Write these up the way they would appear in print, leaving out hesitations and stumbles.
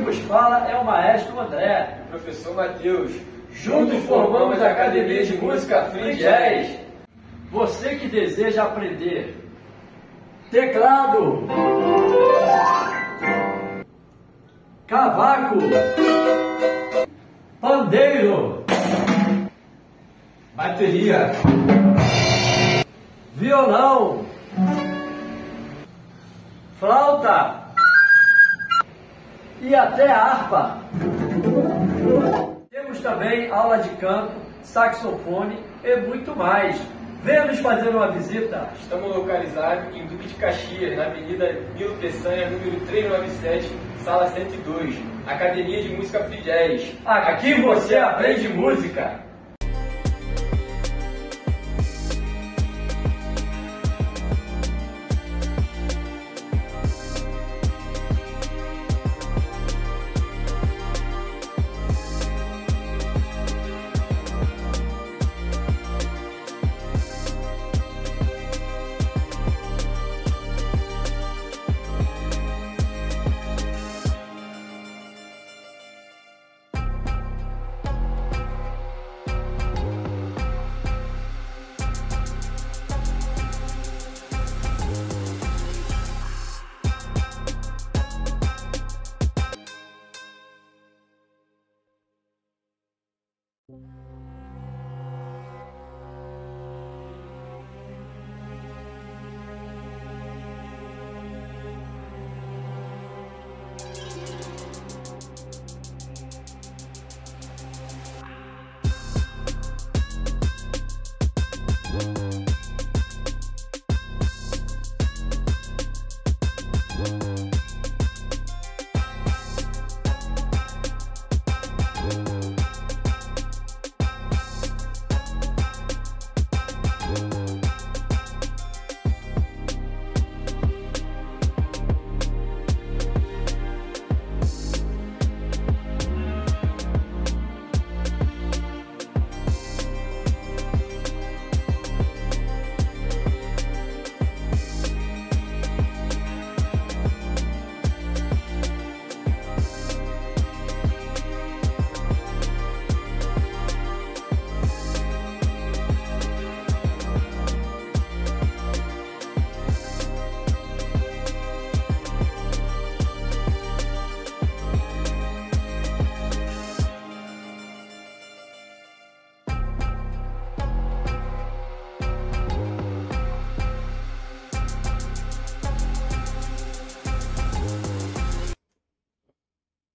vos fala é o maestro André. Professor Matheus. Juntos formamos a Academia de Música Free Jazz. Você que deseja aprender teclado, cavaco, pandeiro, Bateria. violão, flauta e até harpa. Temos também aula de canto, saxofone e muito mais. Venha nos fazer uma visita. Estamos localizados em Duque de Caxias, na Avenida Nilo Peçanha, número 397, sala 102, Academia de Música Free Jazz. Aqui você aprende música.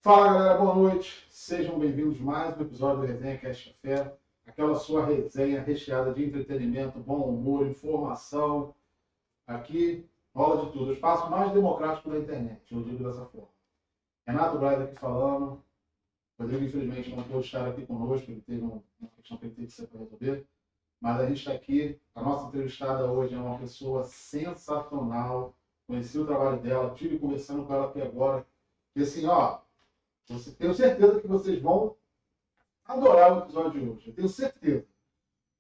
Fala galera, boa noite, sejam bem-vindos a mais um episódio do Resenha Cast Café, aquela sua resenha recheada de entretenimento, bom humor, informação. Aqui rola de tudo, o espaço mais democrático da internet, eu digo dessa forma. Renato Braz aqui falando, Rodrigo infelizmente não pôde estar aqui conosco, ele teve uma questão que ele teve que ser para resolver, mas a gente está aqui, a nossa entrevistada hoje é uma pessoa sensacional, conheci o trabalho dela, estive conversando com ela aqui agora, e assim, ó, tenho certeza que vocês vão adorar o episódio de hoje. Eu tenho certeza.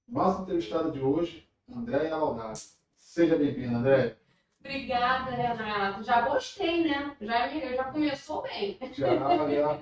Nossa entrevistada de hoje, Andréia Laudati. Seja bem-vinda, Andréia. Obrigada, Renato. Já gostei, né? Já começou bem. Já.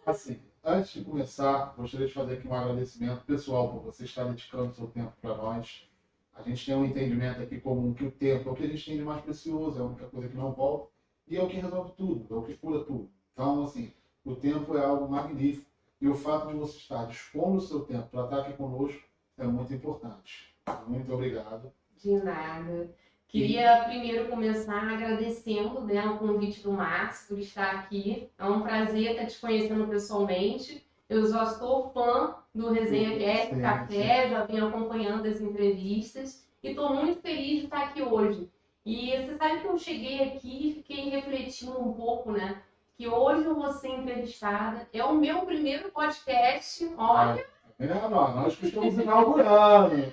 Assim, antes de começar, gostaria de fazer aqui um agradecimento pessoal por você estar dedicando seu tempo para nós. A gente tem um entendimento aqui comum que o tempo é o que a gente tem de mais precioso, é a única coisa que não volta e é o que resolve tudo, é o que cura tudo. Então, assim, o tempo é algo magnífico e o fato de você estar dispondo o seu tempo para estar aqui conosco é muito importante. Muito obrigado. De nada. Queria primeiro começar agradecendo, né, o convite do Max por estar aqui. É um prazer estar te conhecendo pessoalmente. Eu já sou fã do Resenha Cast Café, já venho acompanhando as entrevistas e estou muito feliz de estar aqui hoje. E você sabe que eu cheguei aqui e fiquei refletindo um pouco, né? Que hoje eu vou ser entrevistada. É o meu primeiro podcast, olha. Nós que estamos inaugurando.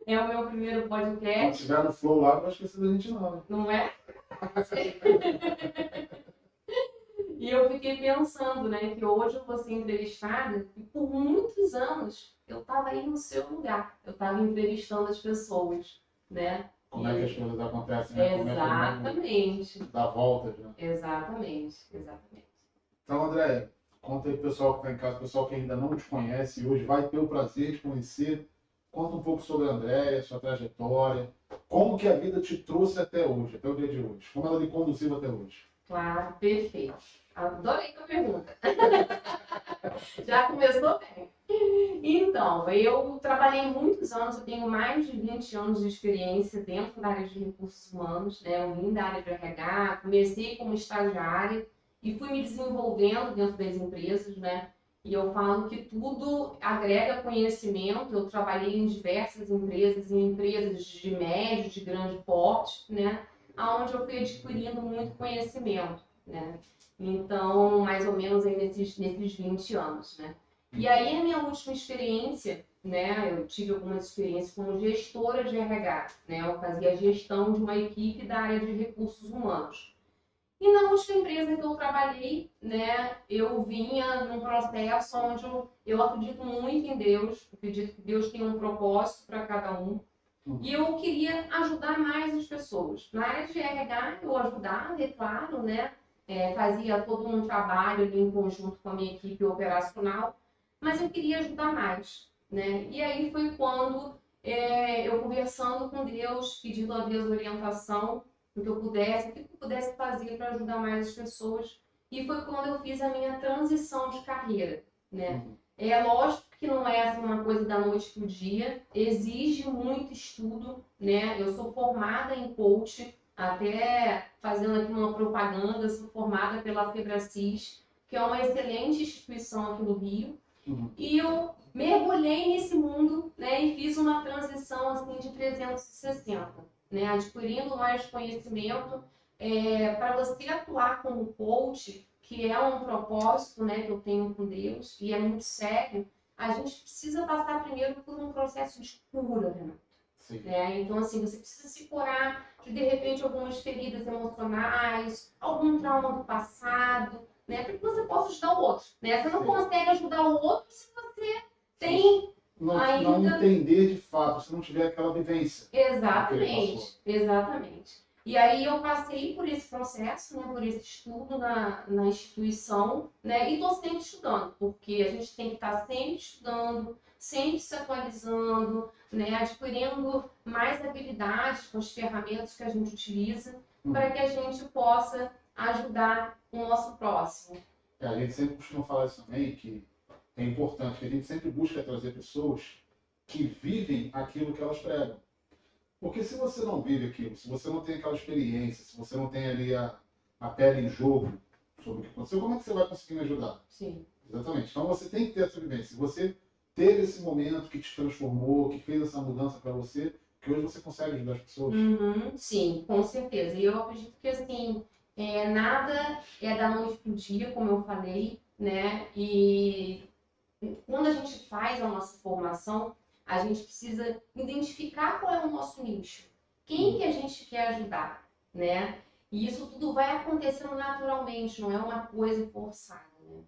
É o meu primeiro podcast. Quando estiver no flow lá, não vai esquecer da gente não. Não é? E eu fiquei pensando, né, que hoje eu vou ser entrevistada e por muitos anos eu estava aí no seu lugar. Eu estava entrevistando as pessoas, né? Como é que as coisas acontecem, né? Exatamente. Dá volta, né? Exatamente. Então, André, conta aí pro pessoal que está em casa, o pessoal que ainda não te conhece e hoje vai ter o prazer de conhecer. Conta um pouco sobre a Andréia, sua trajetória, como que a vida te trouxe até hoje, até o dia de hoje, como ela lhe conduziu até hoje. Claro, perfeito. Adorei a pergunta. Já começou bem. Então, eu trabalhei muitos anos, eu tenho mais de 20 anos de experiência dentro da área de recursos humanos, né? Eu vim da área de RH, comecei como estagiária e fui me desenvolvendo dentro das empresas, né? E eu falo que tudo agrega conhecimento. Eu trabalhei em diversas empresas, em empresas de médio, de grande porte, né? Onde eu fui adquirindo muito conhecimento, né? Então, mais ou menos aí nesses 20 anos, né? E aí, a minha última experiência, né? Eu tive algumas experiências como gestora de RH, né? Eu fazia a gestão de uma equipe da área de recursos humanos. E na última empresa que eu trabalhei, né? Eu vinha num processo onde eu acredito muito em Deus, acredito que Deus tem um propósito para cada um. E eu queria ajudar mais as pessoas. Na área de RH, eu ajudava, é claro, né? Fazia todo um trabalho ali em conjunto com a minha equipe operacional, mas eu queria ajudar mais, né? E aí foi quando eu conversando com Deus, pedindo a Deus orientação do que eu pudesse, o que eu pudesse fazer para ajudar mais as pessoas. E foi quando eu fiz a minha transição de carreira, né? É lógico que não é assim, uma coisa da noite para o dia, exige muito estudo, né? Eu sou formada em coach, até fazendo aqui uma propaganda, sou formada pela Febracis, que é uma excelente instituição aqui no Rio. E eu mergulhei nesse mundo, né? E fiz uma transição assim de 360, né? Adquirindo mais conhecimento para você atuar como coach, que é um propósito, né, que eu tenho com Deus, e é muito sério. A gente precisa passar primeiro por um processo de cura, né? Então, assim, você precisa se curar de repente, algumas feridas emocionais, algum trauma do passado, né? Para que você possa ajudar o outro, né? Você não consegue ajudar o outro se você tem não entender de fato, se não tiver aquela vivência. Exatamente, exatamente. E aí eu passei por esse processo, né, por esse estudo na instituição, né, e estou sempre estudando, porque a gente tem que estar sempre estudando, sempre se atualizando, né, adquirindo mais habilidades com as ferramentas que a gente utiliza, para que a gente possa ajudar o nosso próximo. A gente sempre costuma falar isso também, que é importante, que a gente sempre busca trazer pessoas que vivem aquilo que elas pregam. Porque se você não vive aquilo, se você não tem aquela experiência, se você não tem ali a pele em jogo sobre o que aconteceu, como é que você vai conseguir me ajudar? Sim. Exatamente. Então você tem que ter essa vivência. Se você teve esse momento que te transformou, que fez essa mudança para você, que hoje você consegue ajudar as pessoas. Sim, com certeza. E eu acredito que assim, nada é da noite pro dia, como eu falei, né? E quando a gente faz a nossa formação, a gente precisa identificar qual é o nosso nicho, quem que a gente quer ajudar, né? E isso tudo vai acontecendo naturalmente, não é uma coisa forçada, né?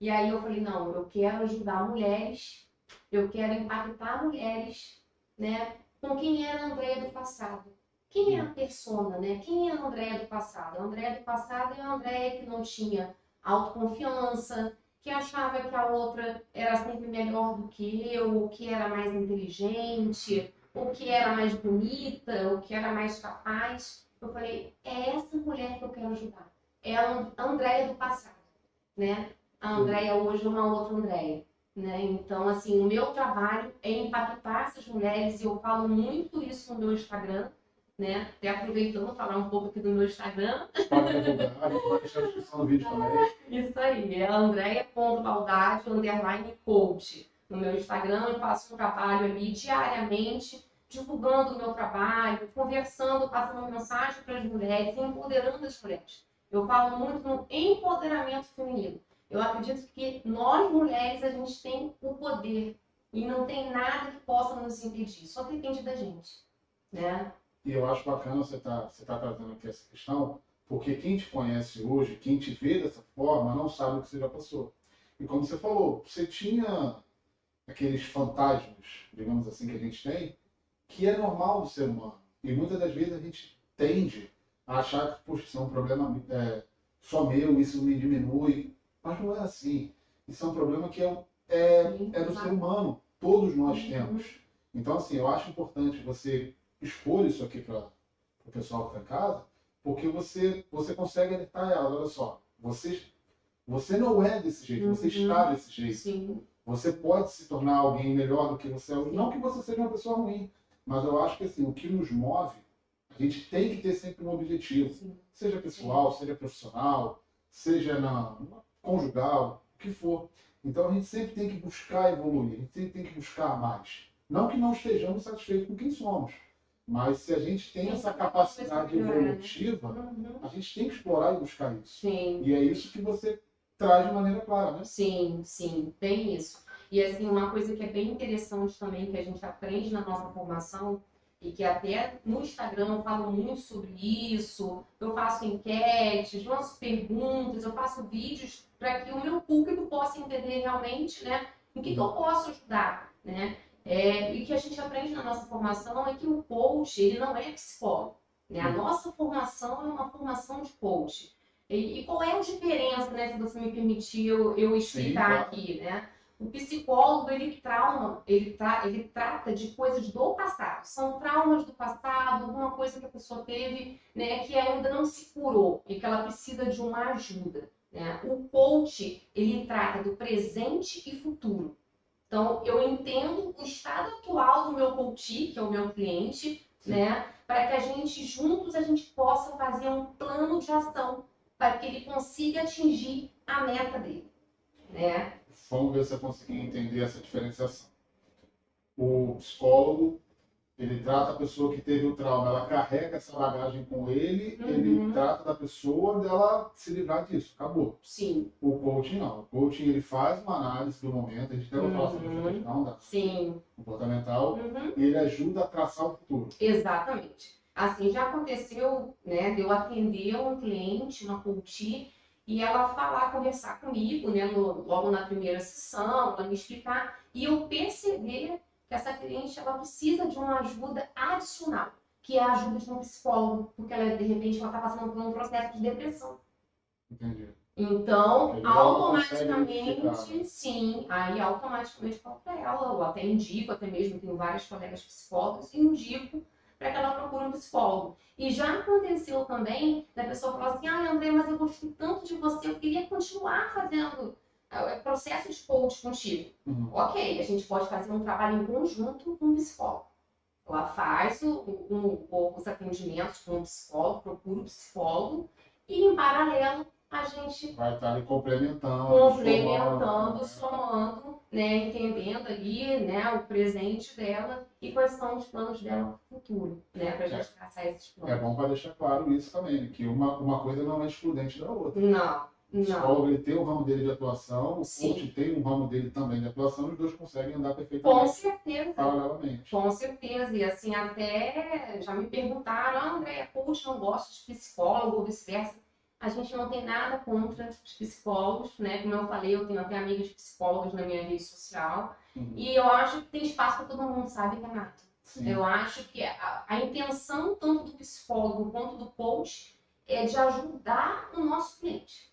E aí eu falei, não, eu quero ajudar mulheres, eu quero impactar mulheres, né? Com quem era a Andréia do passado. Quem é a persona, né? Quem é a Andréia do passado? A Andréia do passado é a Andréia que não tinha autoconfiança, que achava que a outra era sempre melhor do que eu, que era mais inteligente, ou que era mais bonita, ou que era mais capaz. Eu falei, é essa mulher que eu quero ajudar. É a Andréia do passado, né? A Andréia hoje é uma outra Andréia, né? Então, assim, o meu trabalho é impactar essas mulheres, e eu falo muito isso no meu Instagram, né? Até aproveitando falar um pouco aqui do meu Instagram. Pode divulgar, pode deixar a descrição do vídeo também. Isso aí, é andrea.baldade_coach. No meu Instagram eu faço um trabalho ali diariamente, divulgando o meu trabalho, conversando, passando uma mensagem para as mulheres, empoderando as mulheres. Eu falo muito no empoderamento feminino. Eu acredito que nós mulheres, a gente tem o poder e não tem nada que possa nos impedir, só depende da gente, né? E eu acho bacana você tá trazendo aqui essa questão, porque quem te conhece hoje, quem te vê dessa forma, não sabe o que você já passou. E como você falou, você tinha aqueles fantasmas, digamos assim, que a gente tem, que é normal do ser humano. E muitas das vezes a gente tende a achar que, poxa, isso é um problema só meu, isso me diminui. Mas não é assim. Isso é um problema que é do ser humano. Todos nós temos. Então, assim, eu acho importante você expor isso aqui para o pessoal que está em casa, porque você consegue alertar elas. Olha só, você não é desse jeito, você está desse jeito. Sim. Você pode se tornar alguém melhor do que você é hoje. Não que você seja uma pessoa ruim, mas eu acho que assim, o que nos move, a gente tem que ter sempre um objetivo. Sim. Seja pessoal, seja profissional, seja na conjugal, o que for. Então a gente sempre tem que buscar evoluir, a gente sempre tem que buscar mais. Não que não estejamos satisfeitos com quem somos, mas se a gente tem essa capacidade evolutiva, a gente tem que explorar e buscar isso. Sim. E é isso que você traz de maneira clara, né? Sim, sim, tem isso. E assim, uma coisa que é bem interessante também, que a gente aprende na nossa formação, e que até no Instagram eu falo muito sobre isso, eu faço enquetes, lanço perguntas, eu faço vídeos para que o meu público possa entender realmente, né, em que eu posso ajudar, né? E que a gente aprende na nossa formação é que o coach, ele não é psicólogo, né? A nossa formação é uma formação de coach. E qual é a diferença, né, se você me permitir eu explicar aqui, né? O psicólogo, ele trata de coisas do passado. São traumas do passado, alguma coisa que a pessoa teve, né, que ainda não se curou e que ela precisa de uma ajuda, né? O coach, ele trata do presente e futuro. Então, eu entendo o estado atual do meu coach, que é o meu cliente, né, para que juntos a gente possa fazer um plano de ação para que ele consiga atingir a meta dele, né? Vamos ver se eu consegui entender essa diferenciação. O psicólogo, ele trata a pessoa que teve o trauma, ela carrega essa bagagem com ele, ele trata da pessoa dela se livrar disso, acabou. Sim. O coaching não. O coaching, ele faz uma análise do momento, a gente até vai falar sobre essa questão da comportamental, e ele ajuda a traçar o futuro. Exatamente. Assim, já aconteceu, né, de eu atender um cliente, uma coach, e ela conversar comigo, né, logo na primeira sessão, ela me explicar, e eu perceber que essa cliente, ela precisa de uma ajuda adicional, que é a ajuda de um psicólogo, porque ela, de repente, ela está passando por um processo de depressão. Entendi. Então, automaticamente, sim, aí automaticamente eu falo para ela, eu até indico, até mesmo tenho vários colegas psicólogos, e indico para que ela procure um psicólogo. E já aconteceu também da pessoa falar assim, André, mas eu gostei tanto de você, eu queria continuar fazendo processo de coach contigo. Ok, a gente pode fazer um trabalho em conjunto com o psicólogo. Ela faz os atendimentos com o psicólogo, procura o psicólogo, e em paralelo a gente vai estar ali complementando, somando, né, entendendo ali, né, o presente dela e quais são os planos dela para o futuro, né, para a gente traçar esses planos. É bom para deixar claro isso também, que uma coisa não é excludente da outra. Não. O psicólogo, ele tem o ramo dele de atuação, o coach tem um ramo dele também de atuação, e os dois conseguem andar perfeitamente. Com certeza. Paralelamente. Com certeza. E assim, até já me perguntaram, André, coach não gosta de psicólogo ou vice-versa. A gente não tem nada contra os psicólogos, né? Como eu falei, eu tenho até amigas psicólogas na minha rede social. E eu acho que tem espaço para todo mundo, sabe, Renato? Sim. Eu acho que a intenção tanto do psicólogo quanto do coach é de ajudar o nosso cliente.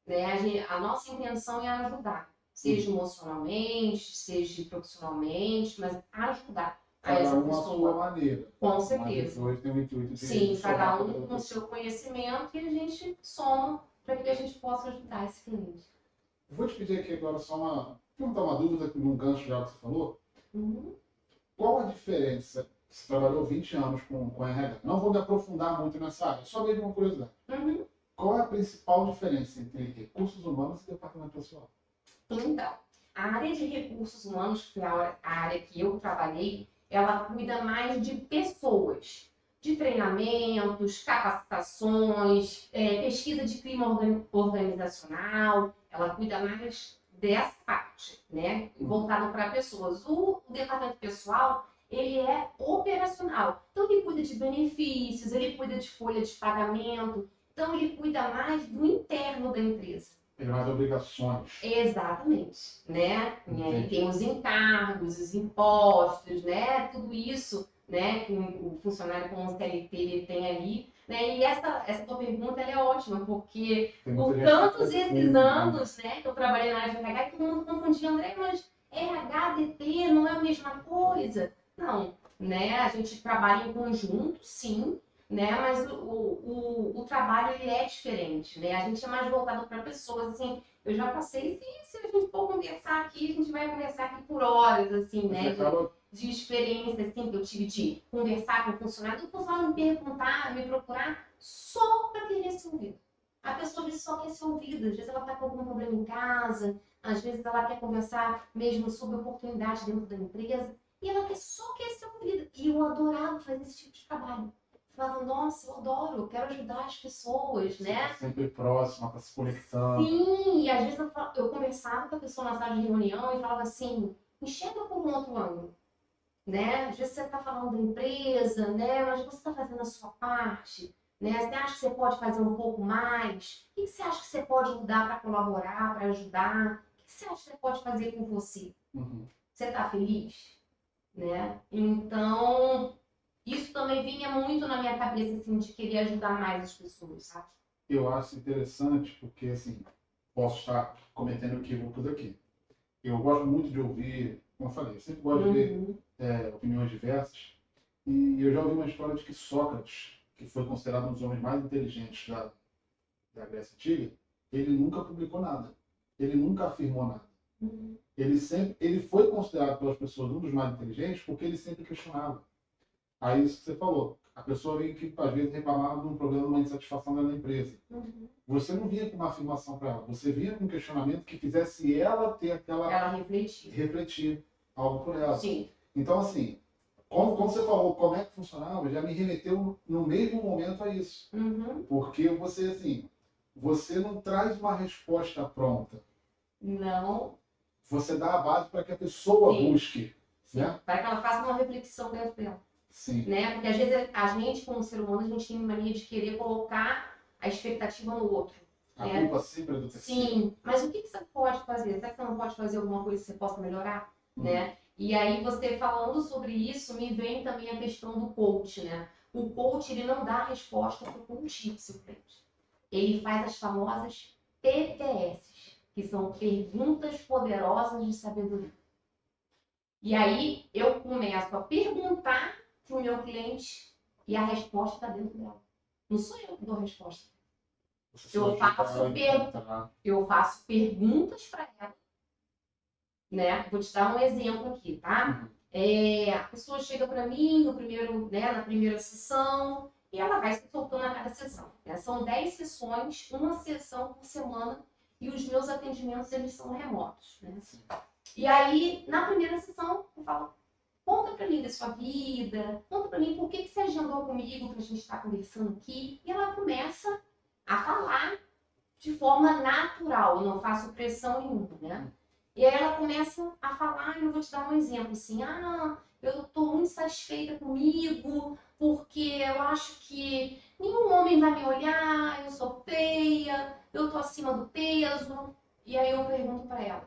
Né? A nossa intenção é ajudar, seja emocionalmente, seja profissionalmente, mas ajudar a essa pessoa. Cada um à sua maneira. Com certeza. Mas tem o intuito de sim, cada um com o seu conhecimento e a gente soma para que a gente possa ajudar esse cliente. Vou te pedir aqui agora só perguntar uma dúvida num gancho já que você falou. Qual a diferença? Você trabalhou 20 anos com RH. Não vou me aprofundar muito nessa área, só mesmo uma curiosidade. Qual é a principal diferença entre recursos humanos e departamento pessoal? Então, a área de recursos humanos, que é a área que eu trabalhei, ela cuida mais de pessoas, de treinamentos, capacitações, pesquisa de clima organizacional, ela cuida mais dessa parte, né, voltado para pessoas. O departamento pessoal, ele é operacional, então ele cuida de benefícios, ele cuida de folha de pagamento, então ele cuida mais do interno da empresa. Tem mais obrigações. Exatamente, né? E tem os encargos, os impostos, né? Tudo isso né, que o funcionário com o CLT ele tem ali, né? E essa tua pergunta ela é ótima, porque por tantos esses anos, né, que eu trabalhei na área de RH, todo mundo confundia, André, mas RH, DT não é a mesma coisa? Não, né? A gente trabalha em conjunto, sim, né? Mas o trabalho ele é diferente, né? A gente é mais voltado para pessoas, assim. Eu já passei, se a gente for conversar aqui, a gente vai conversar aqui por horas, assim, né? De experiência, assim, que eu tive de conversar com o funcionário me perguntar, me procurar só para querer ser ouvido. A pessoa só quer ser ouvida. Às vezes ela está com algum problema em casa, às vezes ela quer conversar mesmo sobre oportunidades dentro da empresa, e ela só quer ser ouvida. E eu adorava fazer esse tipo de trabalho. Falava, nossa, eu adoro, eu quero ajudar as pessoas, né? Sempre próxima, tá se conectando. Sim, e às vezes eu conversava com a pessoa na sala de reunião e falava assim, enxerga por um outro ângulo, né? Às vezes você está falando da empresa, né? Mas você está fazendo a sua parte, né? Você acha que você pode fazer um pouco mais? O que você acha que você pode mudar para colaborar, para ajudar? O que você acha que você pode fazer por você? Você está feliz? Né? Então, isso também vinha muito na minha cabeça, assim, de querer ajudar mais as pessoas, sabe? Eu acho interessante porque, assim, posso estar cometendo equívocos aqui. Eu gosto muito de ouvir, como eu falei, eu sempre gosto de ver opiniões diversas. E eu já ouvi uma história de que Sócrates, que foi considerado um dos homens mais inteligentes da Grécia Antiga, ele nunca publicou nada. Ele nunca afirmou nada. Ele foi considerado pelas pessoas um dos mais inteligentes porque ele sempre questionava. Aí isso que você falou, a pessoa veio que às vezes reclamava de um problema, uma insatisfação da empresa. Você não vinha com uma afirmação para ela, você vinha com um questionamento que fizesse ela ter aquela... Ela refletir algo por ela. Sim. Então, assim, quando você falou como é que funcionava, já me remeteu no mesmo momento a isso. Porque você, assim, você não traz uma resposta pronta. Não. Você dá a base para que a pessoa busque. Sim. Né? Para que ela faça uma reflexão dentro dela. Sim. Né? Porque às vezes a gente, como ser humano, a gente tem mania de querer colocar a expectativa no outro. A culpa sempre é do terceiro. Sim, mas o que você pode fazer? Será que você não pode fazer alguma coisa que você possa melhorar? Né? E aí você falando sobre isso, me vem também a questão do coach, né? O coach, ele não dá a resposta para o coach, seu cliente. Ele faz as famosas PPS, que são perguntas poderosas de sabedoria. E aí eu começo a perguntar para o meu cliente e a resposta está dentro dela. Não sou eu que dou a resposta. Eu faço perguntas para ela. Né? Vou te dar um exemplo aqui, tá? A pessoa chega para mim na primeira sessão e ela vai se soltando a cada sessão. Né? São 10 sessões, uma sessão por semana e os meus atendimentos eles são remotos. Né? E aí, na primeira sessão, eu falo, conta para mim da sua vida, conta para mim por que você agendou comigo para a gente estar conversando aqui. E ela começa a falar de forma natural, eu não faço pressão nenhuma, né? E aí ela começa a falar, e eu vou te dar um exemplo, assim, eu estou muito satisfeita comigo, porque eu acho que nenhum homem vai me olhar, eu sou feia, eu estou acima do peso. E aí eu pergunto para ela,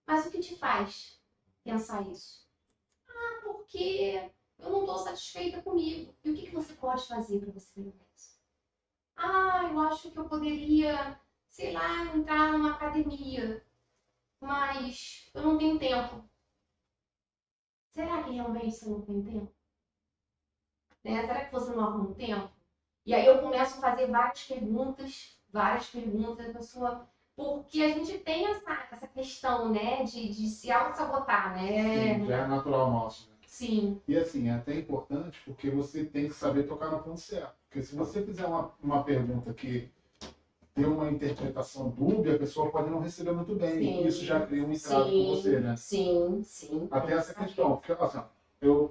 mas o que te faz pensar isso? Porque eu não estou satisfeita comigo. E o que você pode fazer para você melhorar isso? Eu acho que eu poderia, sei lá, entrar numa academia. Mas eu não tenho tempo. Será que realmente você não tem tempo? Né? Será que você não arruma tempo? E aí eu começo a fazer várias perguntas à pessoa, porque a gente tem essa questão, né, de se auto-sabotar, né? Sim, já é natural nosso. Né? Sim. E assim, é até importante porque você tem que saber tocar no ponto certo. Porque se você fizer uma pergunta que tem uma interpretação dúbia, a pessoa pode não receber muito bem. Sim. E isso já cria um entrave com você, né? Sim, sim. Até essa questão. Porque, assim,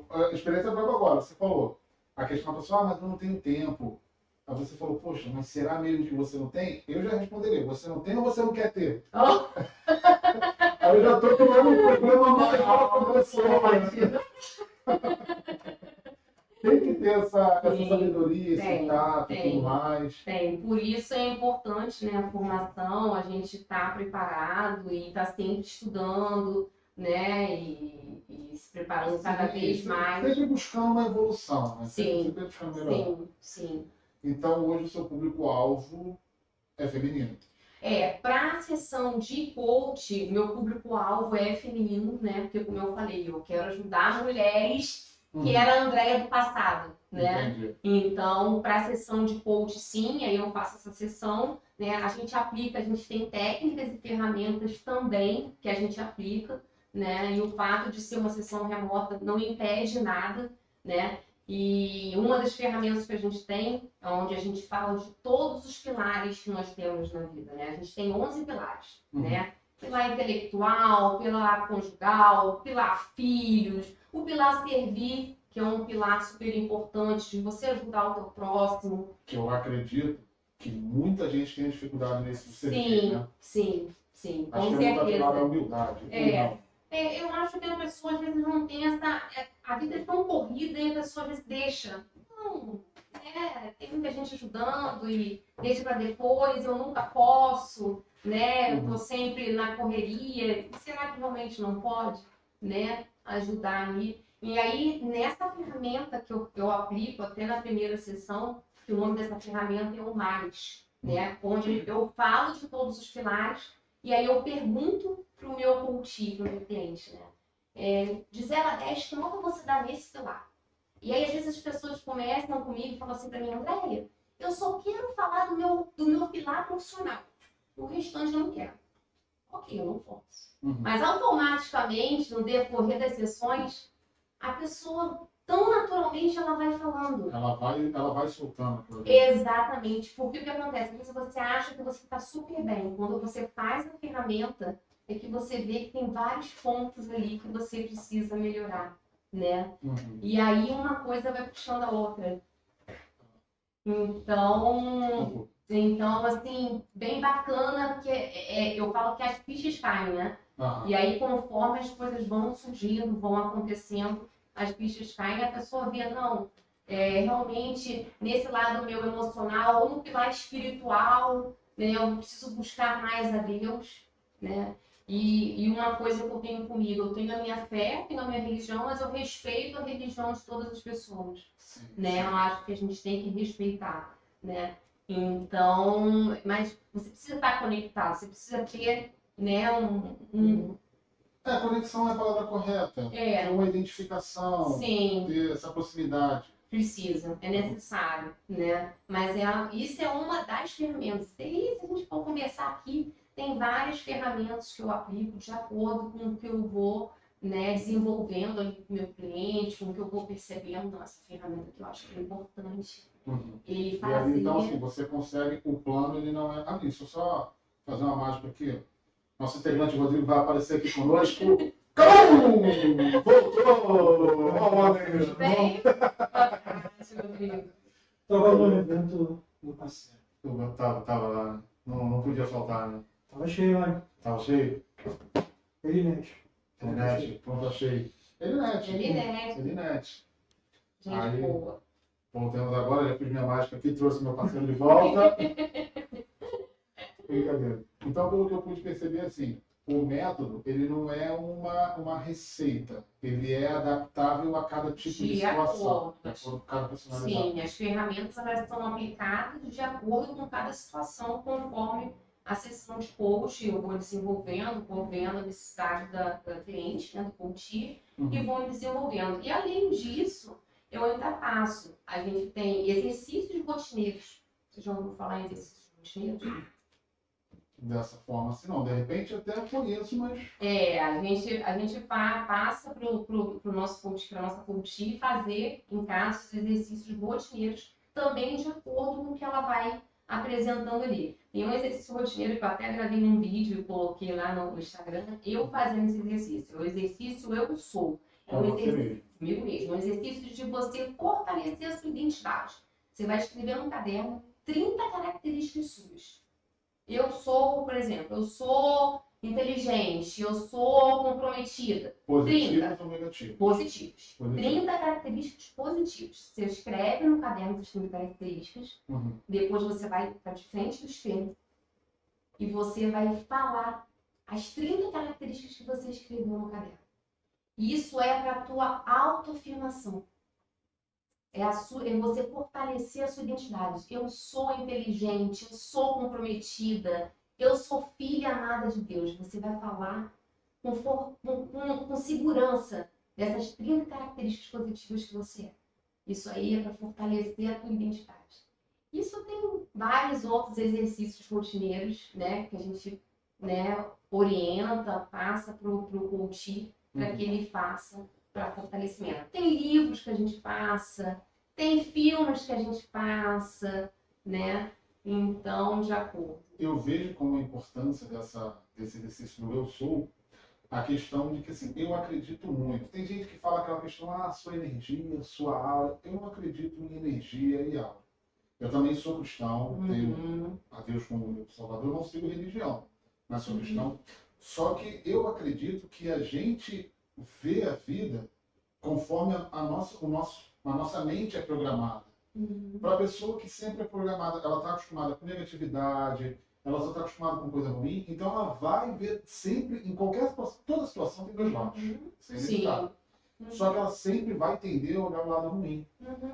a experiência própria agora, você falou. A questão da pessoa, mas eu não tenho tempo. Aí você falou, poxa, mas será mesmo que você não tem? Eu já responderia, você não tem ou você não quer ter? Oh. Aí eu já estou tomando um problema maior para você. Tem que ter essa sabedoria, esse tato e tudo mais. Tem. Por isso é importante, né, a formação, a gente estar preparado e estar sempre estudando, né, e se preparando cada vez mais. Sempre buscando uma evolução, né? Sim, Sempre buscando melhorar. sim. Então, hoje o seu público-alvo é feminino. Para a sessão de coach, meu público-alvo é feminino, né? Porque, como eu falei, eu quero ajudar mulheres que era a Andréia do passado, né? Entendi. Então, para a sessão de coach, sim, aí eu faço essa sessão, né? A gente tem técnicas e ferramentas também que a gente aplica, né? E o fato de ser uma sessão remota não impede nada, né? E uma das ferramentas que a gente tem, é onde a gente fala de todos os pilares que nós temos na vida, né? A gente tem 11 pilares, né? Pilar intelectual, pilar conjugal, pilar filhos, o pilar servir, que é um pilar super importante de você ajudar o teu próximo. Que eu acredito que muita gente tem dificuldade nesse serviço, né? Sim, Acho com que é muito certeza. atrelado à humildade. Eu acho que a pessoa às vezes não tem essa. A vida é tão corrida e a pessoa às vezes deixa. Não, tem muita gente ajudando e deixa para depois, eu nunca posso, né? Eu tô sempre na correria. Será que realmente não pode, né? Ajudar ali. E aí, nessa ferramenta que eu aplico até na primeira sessão, que o nome dessa ferramenta é o Mais, né? Onde eu falo de todos os pilares e aí eu pergunto para o meu coach, para o meu cliente, né? De 0 a 10, que nota você dá nesse pilar? E aí, às vezes, as pessoas começam comigo e falam assim para mim, Andréia, eu só quero falar do meu pilar profissional. O restante eu não quero. Ok, eu não posso. Mas automaticamente, no decorrer das sessões, a pessoa, tão naturalmente, ela vai falando. Ela vai soltando. Exatamente. Porque o que acontece? Às vezes você acha que você está super bem. Quando você faz a ferramenta, é que você vê que tem vários pontos ali que você precisa melhorar, né? E aí uma coisa vai puxando a outra. Então assim, bem bacana, porque eu falo que as fichas caem, né? E aí, conforme as coisas vão surgindo, vão acontecendo, as fichas caem e a pessoa vê, não, realmente, nesse lado meu emocional, ou no pilar espiritual, né, eu preciso buscar mais a Deus, né? E uma coisa que eu tenho comigo, eu tenho a minha fé, tenho a minha religião, mas eu respeito a religião de todas as pessoas, né? Eu acho que a gente tem que respeitar, né? Então, mas você precisa estar conectado, você precisa ter, né, a conexão é a palavra correta. Ter uma identificação, ter essa proximidade. Precisa, é necessário, né? Mas isso é uma das ferramentas. E se a gente for conversar aqui, tem várias ferramentas que eu aplico de acordo com o que eu vou, né, desenvolvendo ali com o meu cliente, com o que eu vou percebendo nessa ferramenta que eu acho que é importante. E aí, então, assim, você consegue, o plano, ele não é... deixa eu só fazer uma mágica aqui. Nosso integrante Rodrigo vai aparecer aqui conosco. Voltou! Bem, Rodrigo. Estava no evento do parceiro. Tava lá, não podia faltar, né? Tava cheio, olha. Tava cheio? Elinet. Pronto, achei. Elinet. Gente boa. Voltamos agora, já fiz minha mágica aqui, trouxe meu parceiro de volta. Brincadeira. Então, pelo que eu pude perceber, assim, o método, ele não é uma receita. Ele é adaptável a cada tipo de situação. De acordo com cada personalidade. Sim, as ferramentas elas são aplicadas de acordo com cada situação, conforme a sessão de coach, eu vou desenvolvendo, vou vendo a necessidade da cliente, né, do coach, e vou me desenvolvendo. E além disso, eu ainda passo. A gente tem exercícios rotineiros. Vocês já ouviram falar em exercícios rotineiros? Dessa forma, assim, não. De repente até conheço, mas... A gente passa pro nosso coach, para nossa coach, fazer em casa os exercícios rotineiros, também de acordo com o que ela vai apresentando ali. Tem um exercício rotineiro que eu até gravei num vídeo e coloquei lá no Instagram, eu fazendo esse exercício. O exercício Eu Sou. É um exercício comigo mesmo. É um exercício de você fortalecer a sua identidade. Você vai escrever no caderno 30 características suas. Eu sou, por exemplo, eu sou inteligente, eu sou comprometida. Positivos ou negativos? Positivos. 30 características positivas. Você escreve no caderno as 30 características, depois você vai para de frente do espelho e você vai falar as 30 características que você escreveu no caderno. Isso é para a tua autoafirmação. É você fortalecer a sua identidade. Eu sou inteligente, eu sou comprometida, eu sou filha amada de Deus. Você vai falar com segurança dessas 30 características positivas que você é. Isso aí é para fortalecer a tua identidade. Isso tem vários outros exercícios rotineiros, né, que a gente, né, orienta, passa para o coach para que ele faça para fortalecimento. Tem livros que a gente passa, tem filmes que a gente passa, né? Então, de acordo. Eu vejo como a importância desse exercício do eu sou, a questão de que, assim, eu acredito muito. Tem gente que fala aquela questão, sua energia, sua aura. Eu não acredito em energia e aura. Eu também sou cristão, tenho a Deus como meu salvador, não sigo religião, mas sou cristão. Só que eu acredito que a gente vê a vida conforme a nossa mente é programada. Para a pessoa que sempre é programada, ela está acostumada com negatividade, ela só está acostumada com coisa ruim, então ela vai ver sempre, em qualquer situação, toda situação tem dois lados. Isso é inevitável. Só que ela sempre vai tender a olhar o lado ruim.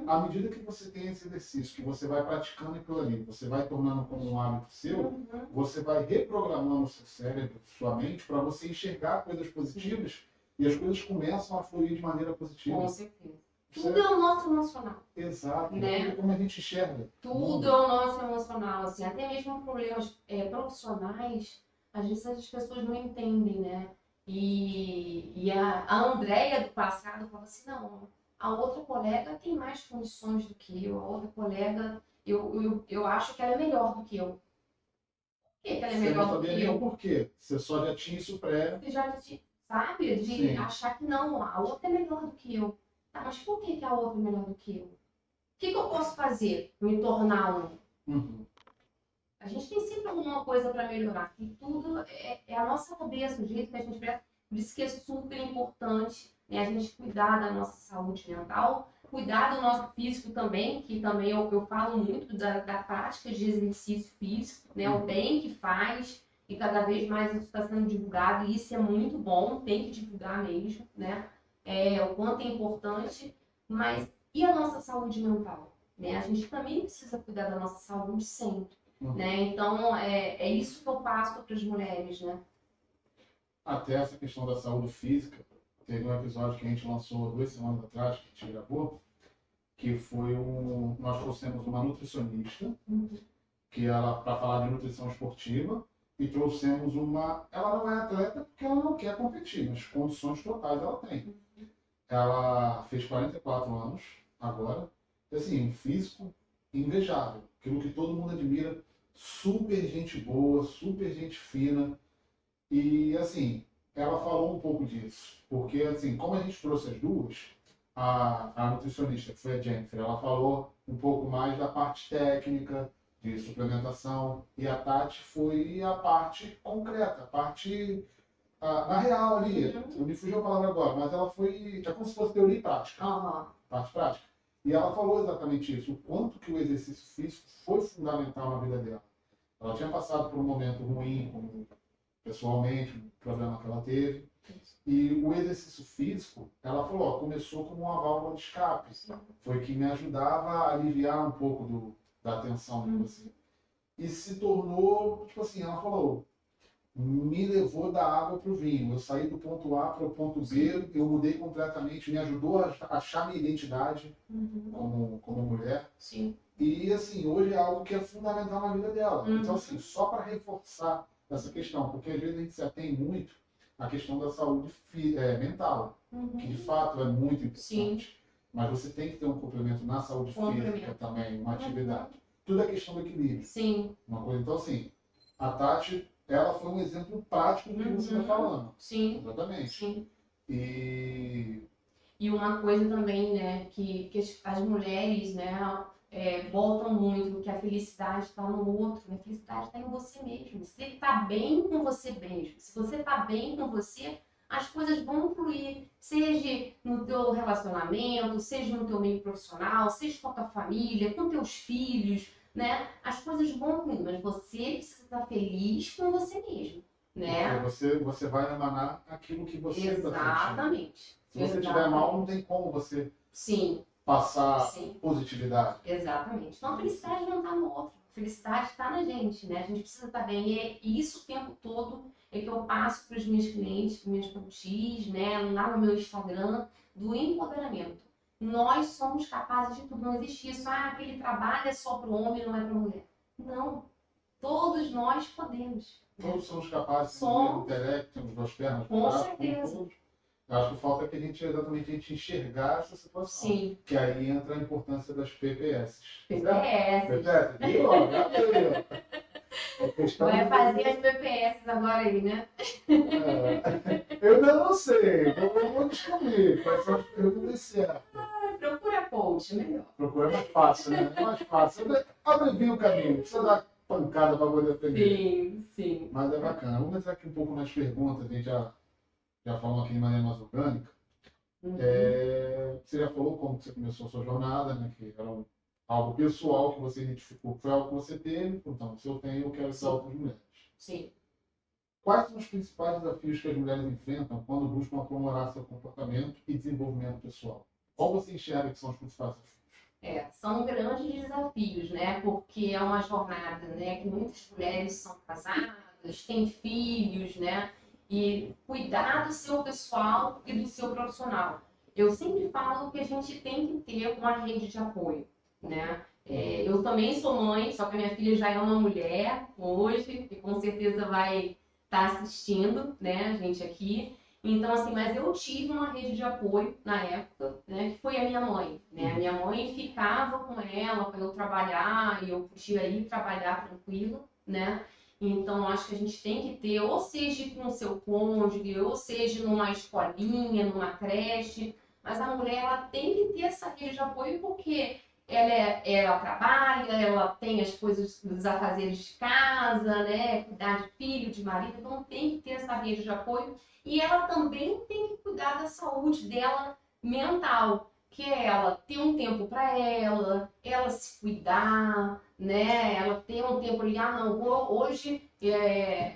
À medida que você tem esse exercício, que você vai praticando aquilo ali, você vai tornando como um hábito seu, você vai reprogramando o seu cérebro, sua mente, para você enxergar coisas positivas e as coisas começam a fluir de maneira positiva. Com certeza. Tudo é o nosso emocional. Exato. Né? Tudo como a gente enxerga. Tudo é o nosso emocional. Assim, até mesmo problemas profissionais, às vezes as pessoas não entendem, né? E a Andréia do passado falava assim, não, a outra colega tem mais condições do que eu, a outra colega, eu acho que ela é melhor do que eu. Por que ela é melhor do que eu? Você não sabia nem o porquê. Você só já tinha isso pré. Você já sabe? De Sim. achar que não, a outra é melhor do que eu. Tá, mas por que a outra é melhor do que eu? O que eu posso fazer? Me tornar um? A gente tem sempre alguma coisa para melhorar. E tudo é a nossa cabeça, o jeito que a gente pensa. Por isso que é super importante, né, a gente cuidar da nossa saúde mental, cuidar do nosso físico também, que também eu falo muito da prática de exercício físico, né, o bem que faz, e cada vez mais isso está sendo divulgado, e isso é muito bom, tem que divulgar mesmo, né, o quanto é importante, mas e a nossa saúde mental? Né? A gente também precisa cuidar da nossa saúde sempre. Né? Então, é isso que eu passo para as mulheres, né? Até essa questão da saúde física, teve um episódio que a gente lançou 2 semanas atrás, que a gente gravou, que foi nós trouxemos uma nutricionista, que ela, para falar de nutrição esportiva, e trouxemos ela não é atleta porque ela não quer competir, mas condições totais ela tem. Ela fez 44 anos agora, e assim, um físico invejável, aquilo que todo mundo admira, super gente boa, super gente fina. E assim, ela falou um pouco disso, porque assim, como a gente trouxe as duas, a nutricionista, que foi a Jennifer, ela falou um pouco mais da parte técnica, de suplementação, e a Tati foi a parte concreta, a parte na real ali, me fugiu a palavra agora, mas ela foi, é como se fosse teoria e prática, parte prática. E ela falou exatamente isso, o quanto que o exercício físico foi fundamental na vida dela. Ela tinha passado por um momento ruim, pessoalmente, um problema que ela teve. E o exercício físico, ela falou, começou como uma válvula de escape. Foi que me ajudava a aliviar um pouco da tensão de você. E se tornou, tipo assim, ela falou, me levou da água para o vinho. Eu saí do ponto A para o ponto B, eu mudei completamente, me ajudou a achar minha identidade como mulher. Sim. E assim, hoje é algo que é fundamental na vida dela. Então assim, só para reforçar essa questão, porque às vezes a gente se atém muito à questão da saúde mental, que de fato é muito importante. Sim. Mas você tem que ter um complemento na saúde física também, uma atividade. Tudo é questão do equilíbrio. Sim. Uma coisa, então assim, a Tati, ela foi um exemplo prático do que você está falando. Sim. Exatamente. Sim. E uma coisa também, né, que as mulheres, né, voltam muito, que a felicidade está no outro, a felicidade está em você mesmo. Se ele está bem com você mesmo, se você está bem com você, as coisas vão fluir, seja no teu relacionamento, seja no teu meio profissional, seja com a tua família, com teus filhos, né? As coisas vão fluir, mas você precisa estar feliz com você mesmo. né? Porque você vai emanar aquilo que você está sentindo. Exatamente. Se você estiver mal, não tem como você Sim, passar sim. positividade. Exatamente. Então a felicidade não está no outro. A felicidade está na gente, né? A gente precisa estar bem. E isso o tempo todo é que eu passo para os meus clientes, para os meus coaches, né? Lá no meu Instagram, do empoderamento. Nós somos capazes de tudo. Não existe isso. Ah, aquele trabalho é só para o homem, não é para a mulher. Não. Todos nós podemos. Todos somos capazes de Somos. ter intelecto, temos duas pernas, Com braços, certeza. todos. Eu acho que falta que exatamente a gente enxergar essa situação. Sim. Que aí entra a importância das PPS. PPS. PPS, viu? Ó, Vai fazer as PPS agora aí, né? Eu ainda não sei, vou descobrir quais são as perguntas certas. Procura coach, melhor. Procura mais fácil, né? É mais fácil. Abrevia o caminho, precisa dar pancada para poder aprender. Sim, sim. Mas é bacana. Vamos entrar aqui um pouco nas perguntas, a gente já falou aqui de maneira mais orgânica. Você já falou como que você começou a sua jornada, né? Que era algo pessoal que você identificou, foi algo que você teve, então, se eu tenho, eu quero ser outras mulheres. Sim. Quais são os principais desafios que as mulheres enfrentam quando buscam aprimorar seu comportamento e desenvolvimento pessoal? Qual você enxerga que são os principais desafios? São grandes desafios, né? Porque é uma jornada, né? Que muitas mulheres são casadas, têm filhos, né? E cuidar do seu pessoal e do seu profissional. Eu sempre falo que a gente tem que ter uma rede de apoio, né? Eu também sou mãe, só que a minha filha já é uma mulher hoje, e com certeza vai estar assistindo, né, a gente aqui. Então, assim, mas eu tive uma rede de apoio na época, né, que foi a minha mãe, né? A minha mãe ficava com ela para eu trabalhar e eu podia ir trabalhar tranquilo, né? Então, acho que a gente tem que ter, ou seja com o seu cônjuge, ou seja numa escolinha, numa creche, mas a mulher, ela tem que ter essa rede de apoio porque ela trabalha, ela tem as coisas dos afazeres de casa, né? Cuidar de filho, de marido, então tem que ter essa rede de apoio. E ela também tem que cuidar da saúde dela mental, que é ela ter um tempo para ela se cuidar, né? Ela ter um tempo ali, não, hoje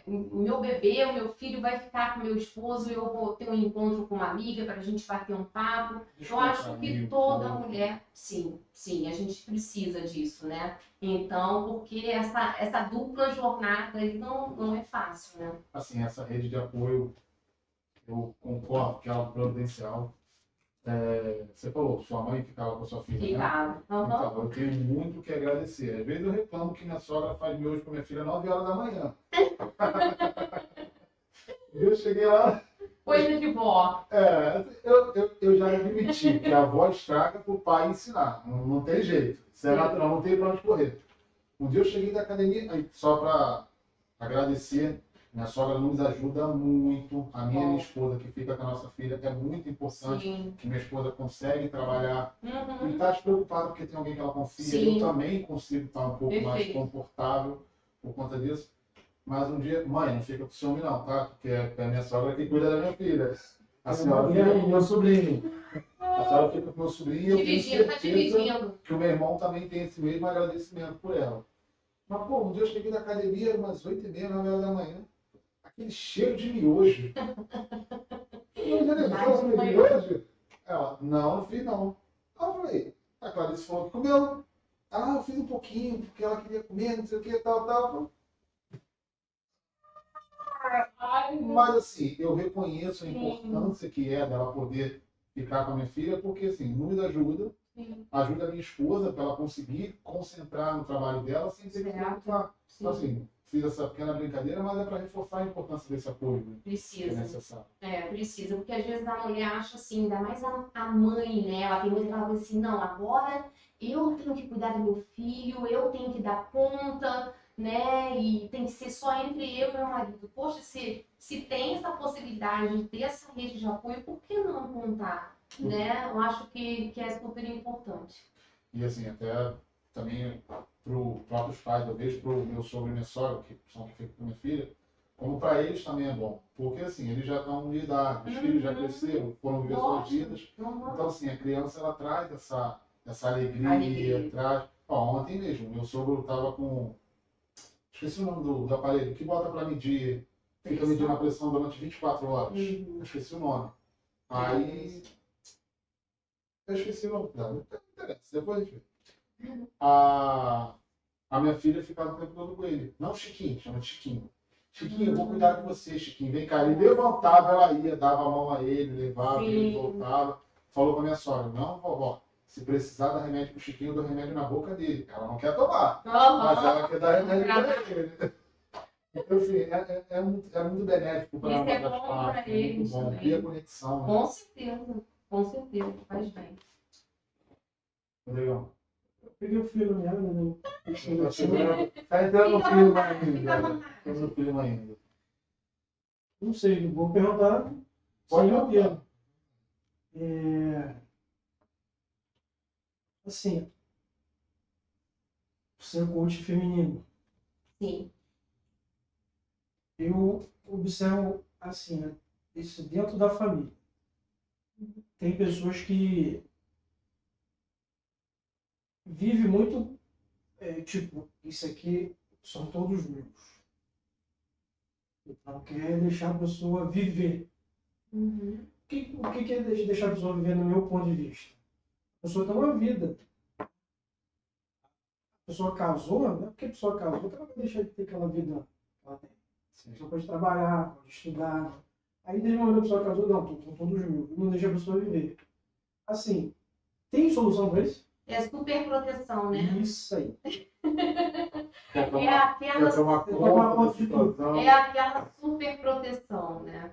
o meu bebê, o meu filho vai ficar com meu esposo, eu vou ter um encontro com uma amiga para a gente bater um papo. Eu acho que toda mulher, sim, a gente precisa disso, né? Então, porque essa dupla jornada aí não é fácil, né? Assim, essa rede de apoio, eu concordo que é algo providencial. Você falou, sua mãe ficava com a sua filha, Ficava. né? Então, eu tenho muito que agradecer. Às vezes eu reclamo que minha sogra faz miojo com minha filha 9 horas da manhã. Eu cheguei lá... Coisa de vó. Eu já admiti que a avó estraga para o pai ensinar. Não tem jeito. Isso é natural, não tem para onde correr. Um dia eu cheguei da academia, só para agradecer, minha sogra nos ajuda muito. A minha esposa, que fica com a nossa filha, é muito importante. Sim. Que minha esposa consegue trabalhar. Uhum. E está despreocupada porque tem alguém que ela confia. Sim. Eu também consigo estar um pouco mais confortável por conta disso. Mas um dia, mãe, não fica com ciúme não, tá? Porque é a minha sogra que cuida da minha filha. A senhora fica com o meu sobrinho. A senhora fica com o meu sobrinho e eu tenho certeza que o meu irmão também tem esse mesmo agradecimento por ela. Mas, pô, um dia eu cheguei na academia, era umas 8h30, 9 horas da manhã. Aquele cheiro de miojo. Eu falei, miojo? Ela, não fiz não. Aí eu falei, a Clarice falou que comeu. Eu fiz um pouquinho, porque ela queria comer, não sei o que, tal. Mas assim, eu reconheço a importância que é dela poder ficar com a minha filha, porque assim, nos ajuda a minha esposa para ela conseguir concentrar no trabalho dela sem ter que se preocupar. Então assim, fiz essa pequena brincadeira, mas é para reforçar a importância desse apoio, né? Precisa. Que é necessário. Precisa, porque às vezes a mulher acha assim, ainda mais a mãe, né? Ela tem muito aquela coisa assim, não, agora eu tenho que cuidar do meu filho, eu tenho que dar conta, né? E tem que ser só entre eu e meu marido. Poxa, se tem essa possibilidade de ter essa rede de apoio, por que não contar? Né? Eu acho que é super importante. E assim, até também para os próprios pais, eu vejo para o meu sogro e minha sogra, que são que ficam com minha filha, como para eles também é bom. Porque assim, eles já estão de idade, os filhos já cresceram, foram viver suas vidas. Então assim, a criança ela traz essa alegria, traz... Ontem mesmo, meu sogro estava com... Esqueci o nome do aparelho, que bota para medir fica medindo a pressão durante 24 horas. Uhum. Eu esqueci o nome. Aí. Eu esqueci o nome. Não interessa, depois a gente vê. A minha filha ficava o tempo todo com ele. Não Chiquinho, chama de Chiquinho. Chiquinho, eu vou cuidar de você, Chiquinho. Vem cá. Ele levantava, ela ia, dava a mão a ele, levava, Sim. ele voltava. Falou com a minha sogra: não, vovó, se precisar dar remédio pro Chiquinho, eu dou remédio na boca dele. Ela não quer tomar, mas ela quer dar remédio para ele. Então, assim, é muito benéfico para Isso é ambas as bom partes. pra É muito eles bom. também. Cria conexão. Né? Com certeza, faz bem. Legal. Eu peguei o filho nela, né? Tá entrando no Fica à clima vontade, fica à ainda. vontade. Tá no clima ainda. Não sei, vou perguntar. Pode sem perguntar. roteiro. Assim, ser coach feminino. Sim. Eu observo assim, né? Isso dentro da família. Tem pessoas que vivem muito, tipo, isso aqui são todos meus. Então, quer deixar a pessoa viver. Uhum. O que é deixar a pessoa viver no meu ponto de vista? A pessoa tem uma vida. A pessoa casou, não é porque a pessoa casou que ela vai deixar de ter aquela vida que ela tem. A pessoa pode trabalhar, pode estudar. Aí, desde o momento que a pessoa casou, não, são todos meus. Não deixa a pessoa viver. Assim, tem solução para isso? É super proteção, né? Isso aí. Quer É tomar aquela, conta da situação. é aquela super proteção, né?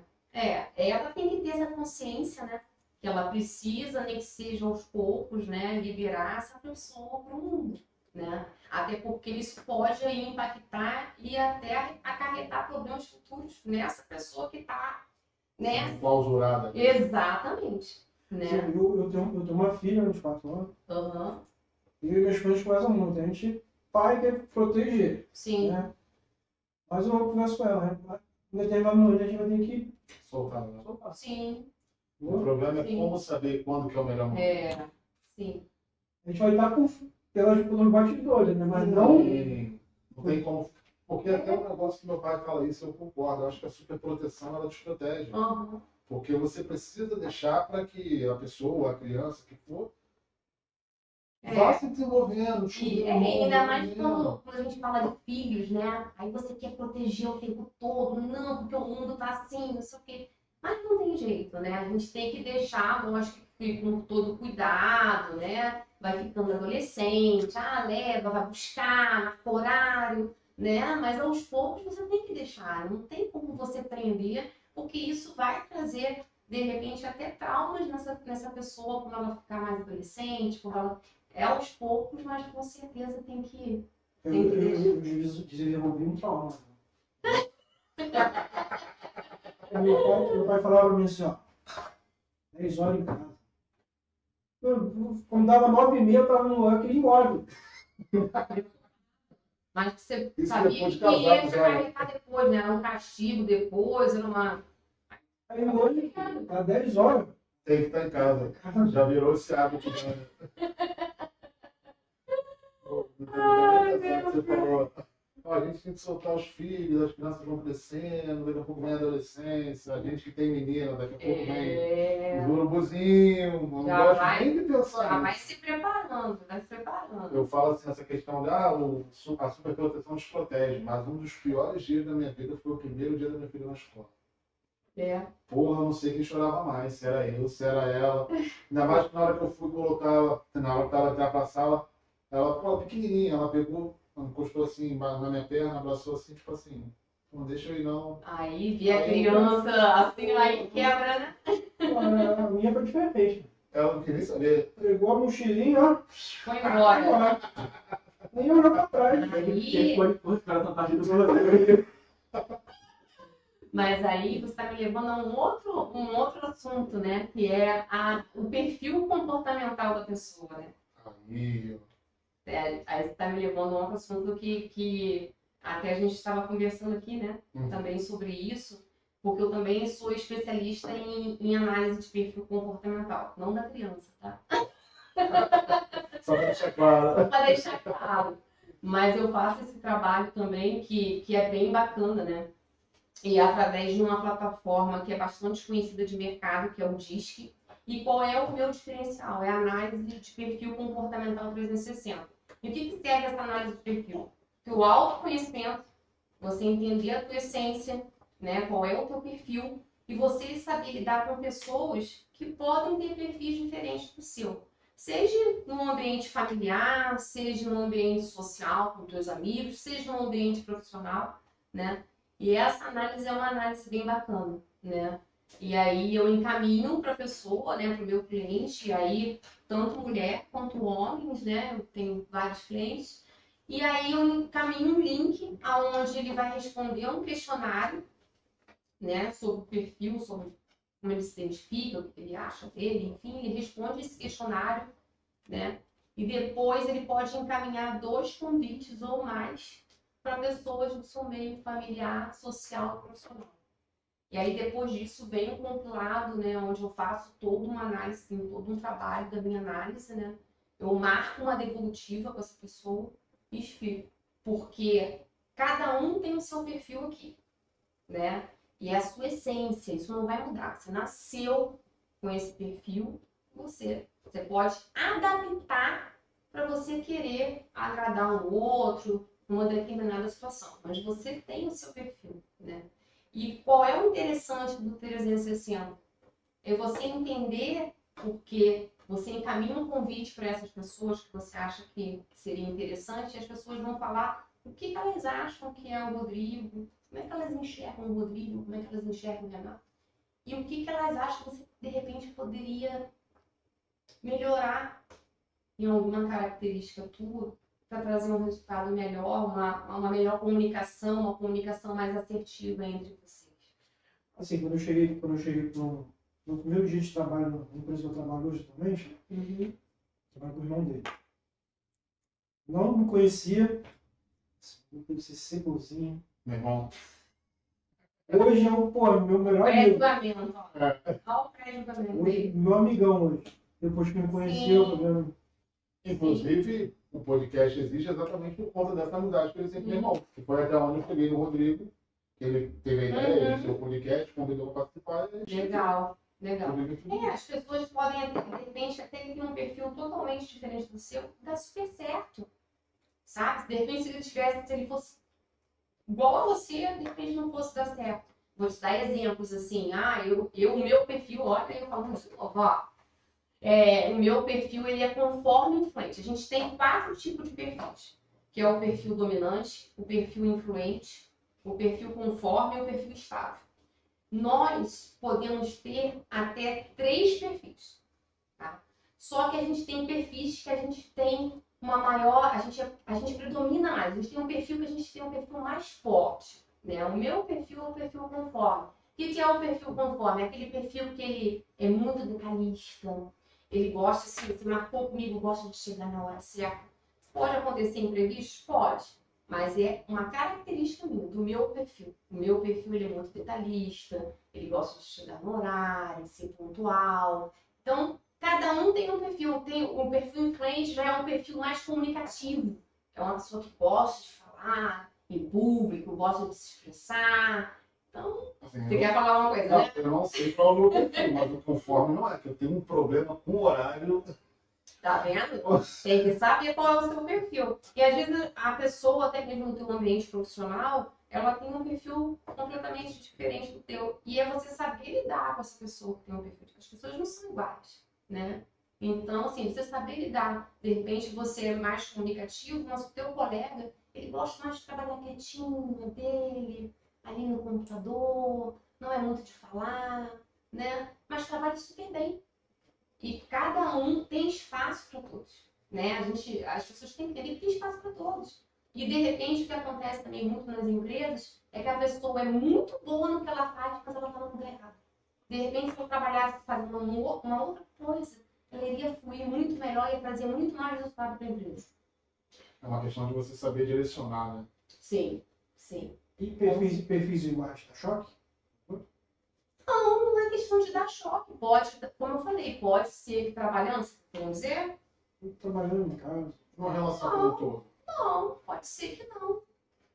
Ela tem que ter essa consciência, né? Que ela precisa, nem que seja aos poucos, né? Liberar essa pessoa para o mundo, né? Até porque isso pode aí impactar e até acarretar problemas futuros nessa pessoa que está, né? Clausurada. Exatamente, né? Sim, eu tenho uma filha de 4 anos. Aham. Eu e minha esposa conversam muito. A gente, pai, quer proteger. Sim. Né? Mas eu converso com ela. Né? Em determinado momento a gente vai ter que Soltar. Né? soltar. Sim. O problema é Sim. como saber quando que é o melhor momento. Sim. A gente vai estar pelos batidores, né? Mas não. Não tem como. Porque até um negócio que meu pai fala isso, eu concordo. Eu acho que a superproteção ela te protege. Aham. Porque você precisa deixar para que a pessoa, a criança que for, vá se desenvolvendo. E ainda mais quando a gente fala de filhos, né? Aí você quer proteger o tempo todo, não, porque o mundo tá assim, não sei o quê. Mas não tem jeito, né? A gente tem que deixar, lógico, que com todo cuidado, né? Vai ficando adolescente, leva, vai buscar, marca horário, né? Mas aos poucos você tem que deixar, não tem como você prender, porque isso vai trazer, de repente, até traumas nessa pessoa quando ela ficar mais adolescente, quando ela. É aos poucos, mas com certeza tem que. Eu desenvolvi um trauma. Meu pai falava pra mim assim, ó. 10 horas em casa. Quando dava 9h30, eu tava no lugar que ia embora. Mas você Isso sabia depois de que casado, ia já. carregar depois, né? Era um castigo depois, era uma. Aí hoje, tá 10 horas. Tem que estar em casa. Já virou esse hábito. Né? Você falou, a gente tem que soltar os filhos, as crianças vão crescendo, daqui a pouco vem a adolescência, a gente que tem menina, daqui a pouco vem os urubuzinhos, não Já gosto vai- nem de pensar Já vai nisso. se preparando, vai se preparando. Eu falo assim, essa questão de a superproteção te protege, mas um dos piores dias da minha vida foi o primeiro dia da minha filha na escola. Porra, eu não sei quem chorava mais, se era eu, se era ela. Ainda mais que na hora que eu fui colocar ela, na hora que ela entrar pra sala, ela pequenininha, ela pegou, encostou assim na minha perna, abraçou assim, tipo assim, não deixa eu ir não. Aí vi a Aí, criança assim, aí quebra, né? A minha foi diferente. Ela não queria nem saber. Pegou a mochilinha, ó. Foi embora. Nem olhou pra trás. Aí, Os caras estão partindo com você. mas aí você está me levando a um outro assunto, né? Que é o perfil comportamental da pessoa, né? Aí, Aí você está me levando a um outro assunto que até a gente estava conversando aqui, né? Uhum. Também sobre isso, porque eu também sou especialista em análise de perfil comportamental, não da criança, tá? só pra deixar claro. Para deixar claro. Mas eu faço esse trabalho também que é bem bacana, né? e através de uma plataforma que é bastante conhecida de mercado, que é o DISC. E qual é o meu diferencial? É a análise de perfil comportamental 360. E o que serve essa análise de perfil? O autoconhecimento, você entender a tua essência, né? Qual é o teu perfil, e você saber lidar com pessoas que podem ter perfis diferentes do seu. Seja no ambiente familiar, seja no ambiente social com teus amigos, seja no ambiente profissional, né? E essa análise é uma análise bem bacana, né? E aí eu encaminho para a pessoa, né, para o meu cliente, e aí tanto mulher quanto homens, né? Eu tenho vários clientes. E aí eu encaminho um link aonde ele vai responder um questionário, né, sobre o perfil, sobre como ele se identifica, o que ele acha dele, enfim, ele responde esse questionário, né? E depois ele pode encaminhar 2 convites ou mais para pessoas do seu meio familiar, social e profissional. E aí depois disso vem o compilado, né, onde eu faço toda uma análise, todo um trabalho da minha análise, né? Eu marco uma devolutiva com essa pessoa e explico, porque cada um tem o seu perfil aqui, né? E é a sua essência, isso não vai mudar. Você nasceu com esse perfil, você pode adaptar para você querer agradar um outro numa determinada situação, mas você tem o seu perfil, né? E qual é o interessante do 360? É você entender porque você encaminha um convite para essas pessoas que você acha que seria interessante, e as pessoas vão falar o que elas acham que é o Rodrigo, como é que elas enxergam o Rodrigo, como é que elas enxergam o Renato, e o que elas acham que você, de repente, poderia melhorar em alguma característica tua para trazer um resultado melhor, uma melhor comunicação, uma comunicação mais assertiva entre vocês. Assim, quando eu cheguei no primeiro dia de trabalho na empresa que eu trabalho hoje atualmente, trabalho com o irmão dele. Não me conhecia, deve ser cebozinho. Meu irmão. Hoje é o meu melhor amigo. Pré-julgamento, ó. Olha o pré-julgamento dele. Meu amigão hoje. Depois que me conheceu, tá vendo? Inclusive, o podcast existe exatamente por conta dessa amizade que ele sempre tem irmão. Que foi até onde eu cheguei no Rodrigo, que ele teve a ideia de ser o podcast, convidou para participar. E Legal. As pessoas podem, de repente, até ter um perfil totalmente diferente do seu, dá super certo. Sabe? De repente, se ele fosse igual a você, de repente não fosse dar certo. Vou te dar exemplos assim, o meu perfil, olha, eu falo isso de novo, ó. O meu perfil, ele é conforme influente. A gente tem 4 tipos de perfis, que é o perfil dominante, o perfil influente, o perfil conforme e o perfil estável. Nós podemos ter até 3 perfis, tá? Só que a gente tem perfis que a gente tem uma maior, a gente predomina mais, a gente tem um perfil que a gente tem um perfil mais forte, né? O meu perfil é o perfil conforme. O que é o perfil conforme? É aquele perfil que ele é muito detalhista, ele gosta, se marcou comigo, gosta de chegar na hora certa. Pode acontecer imprevistos? Pode, mas é uma característica minha, do meu perfil. O meu perfil, ele é muito detalhista, ele gosta de chegar no horário, ser pontual. Então, cada um tem um perfil. Tem o perfil influente, já é um perfil mais comunicativo. É uma pessoa que gosta de falar em público, gosta de se expressar. Então, assim, você quer falar uma coisa, não, né? eu não sei qual é o meu perfil, mas o conforme não é, que eu tenho um problema com o horário. Tá vendo? Tem que saber qual é o seu perfil. E às vezes a pessoa, até mesmo no teu ambiente profissional, ela tem um perfil completamente diferente do teu. E é você saber lidar com essa pessoa que tem um perfil. As pessoas não são iguais, né? Então, assim, você saber lidar. De repente você é mais comunicativo, mas o teu colega, ele gosta mais de trabalhar quietinho dele, ali no computador, não é muito de falar, né? Mas trabalha super bem. E cada um tem espaço para todos, né? As pessoas têm que entender que tem espaço para todos. E de repente o que acontece também muito nas empresas é que a pessoa é muito boa no que ela faz, mas ela está no lugar errado. De repente, se eu trabalhasse fazendo uma outra coisa, ela iria fluir muito melhor e trazer muito mais resultado para a empresa. É uma questão de você saber direcionar, né? Sim. E perfis iguais, tá choque? Não é questão de dar choque. Pode, como eu falei, pode ser que trabalhando, vamos dizer? Trabalhando em casa. Uma relação como um todo. Não, pode ser que não.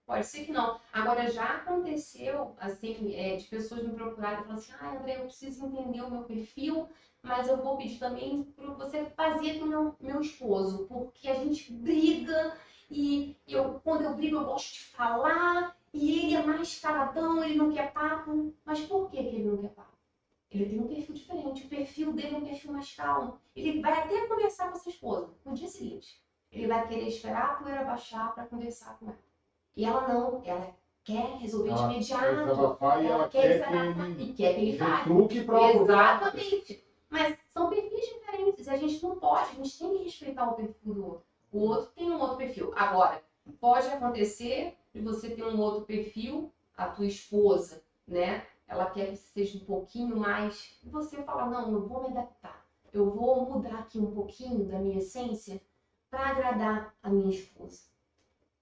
Pode ser que não. Agora, já aconteceu, assim, de pessoas me procurarem e falarem assim, André, eu preciso entender o meu perfil, mas eu vou pedir também para você fazer com o meu esposo, porque a gente briga e quando eu brigo eu gosto de falar e ele é mais caladão, ele não quer papo. Mas por que ele não quer papo? Ele tem um perfil diferente, o perfil dele é um perfil mais calmo. Ele vai até conversar com essa esposa no dia seguinte. Ele vai querer esperar a poeira baixar para conversar com ela. E ela não, ela quer resolver de imediato. Ela quer que ele fale. retruque para Exatamente. Mas são perfis diferentes e a gente não pode, a gente tem que respeitar o perfil do outro. O outro tem um outro perfil. Agora, pode acontecer de você ter um outro perfil, a tua esposa, né? Ela quer que você seja um pouquinho mais. E você fala, não, eu vou me adaptar. Eu vou mudar aqui um pouquinho da minha essência para agradar a minha esposa.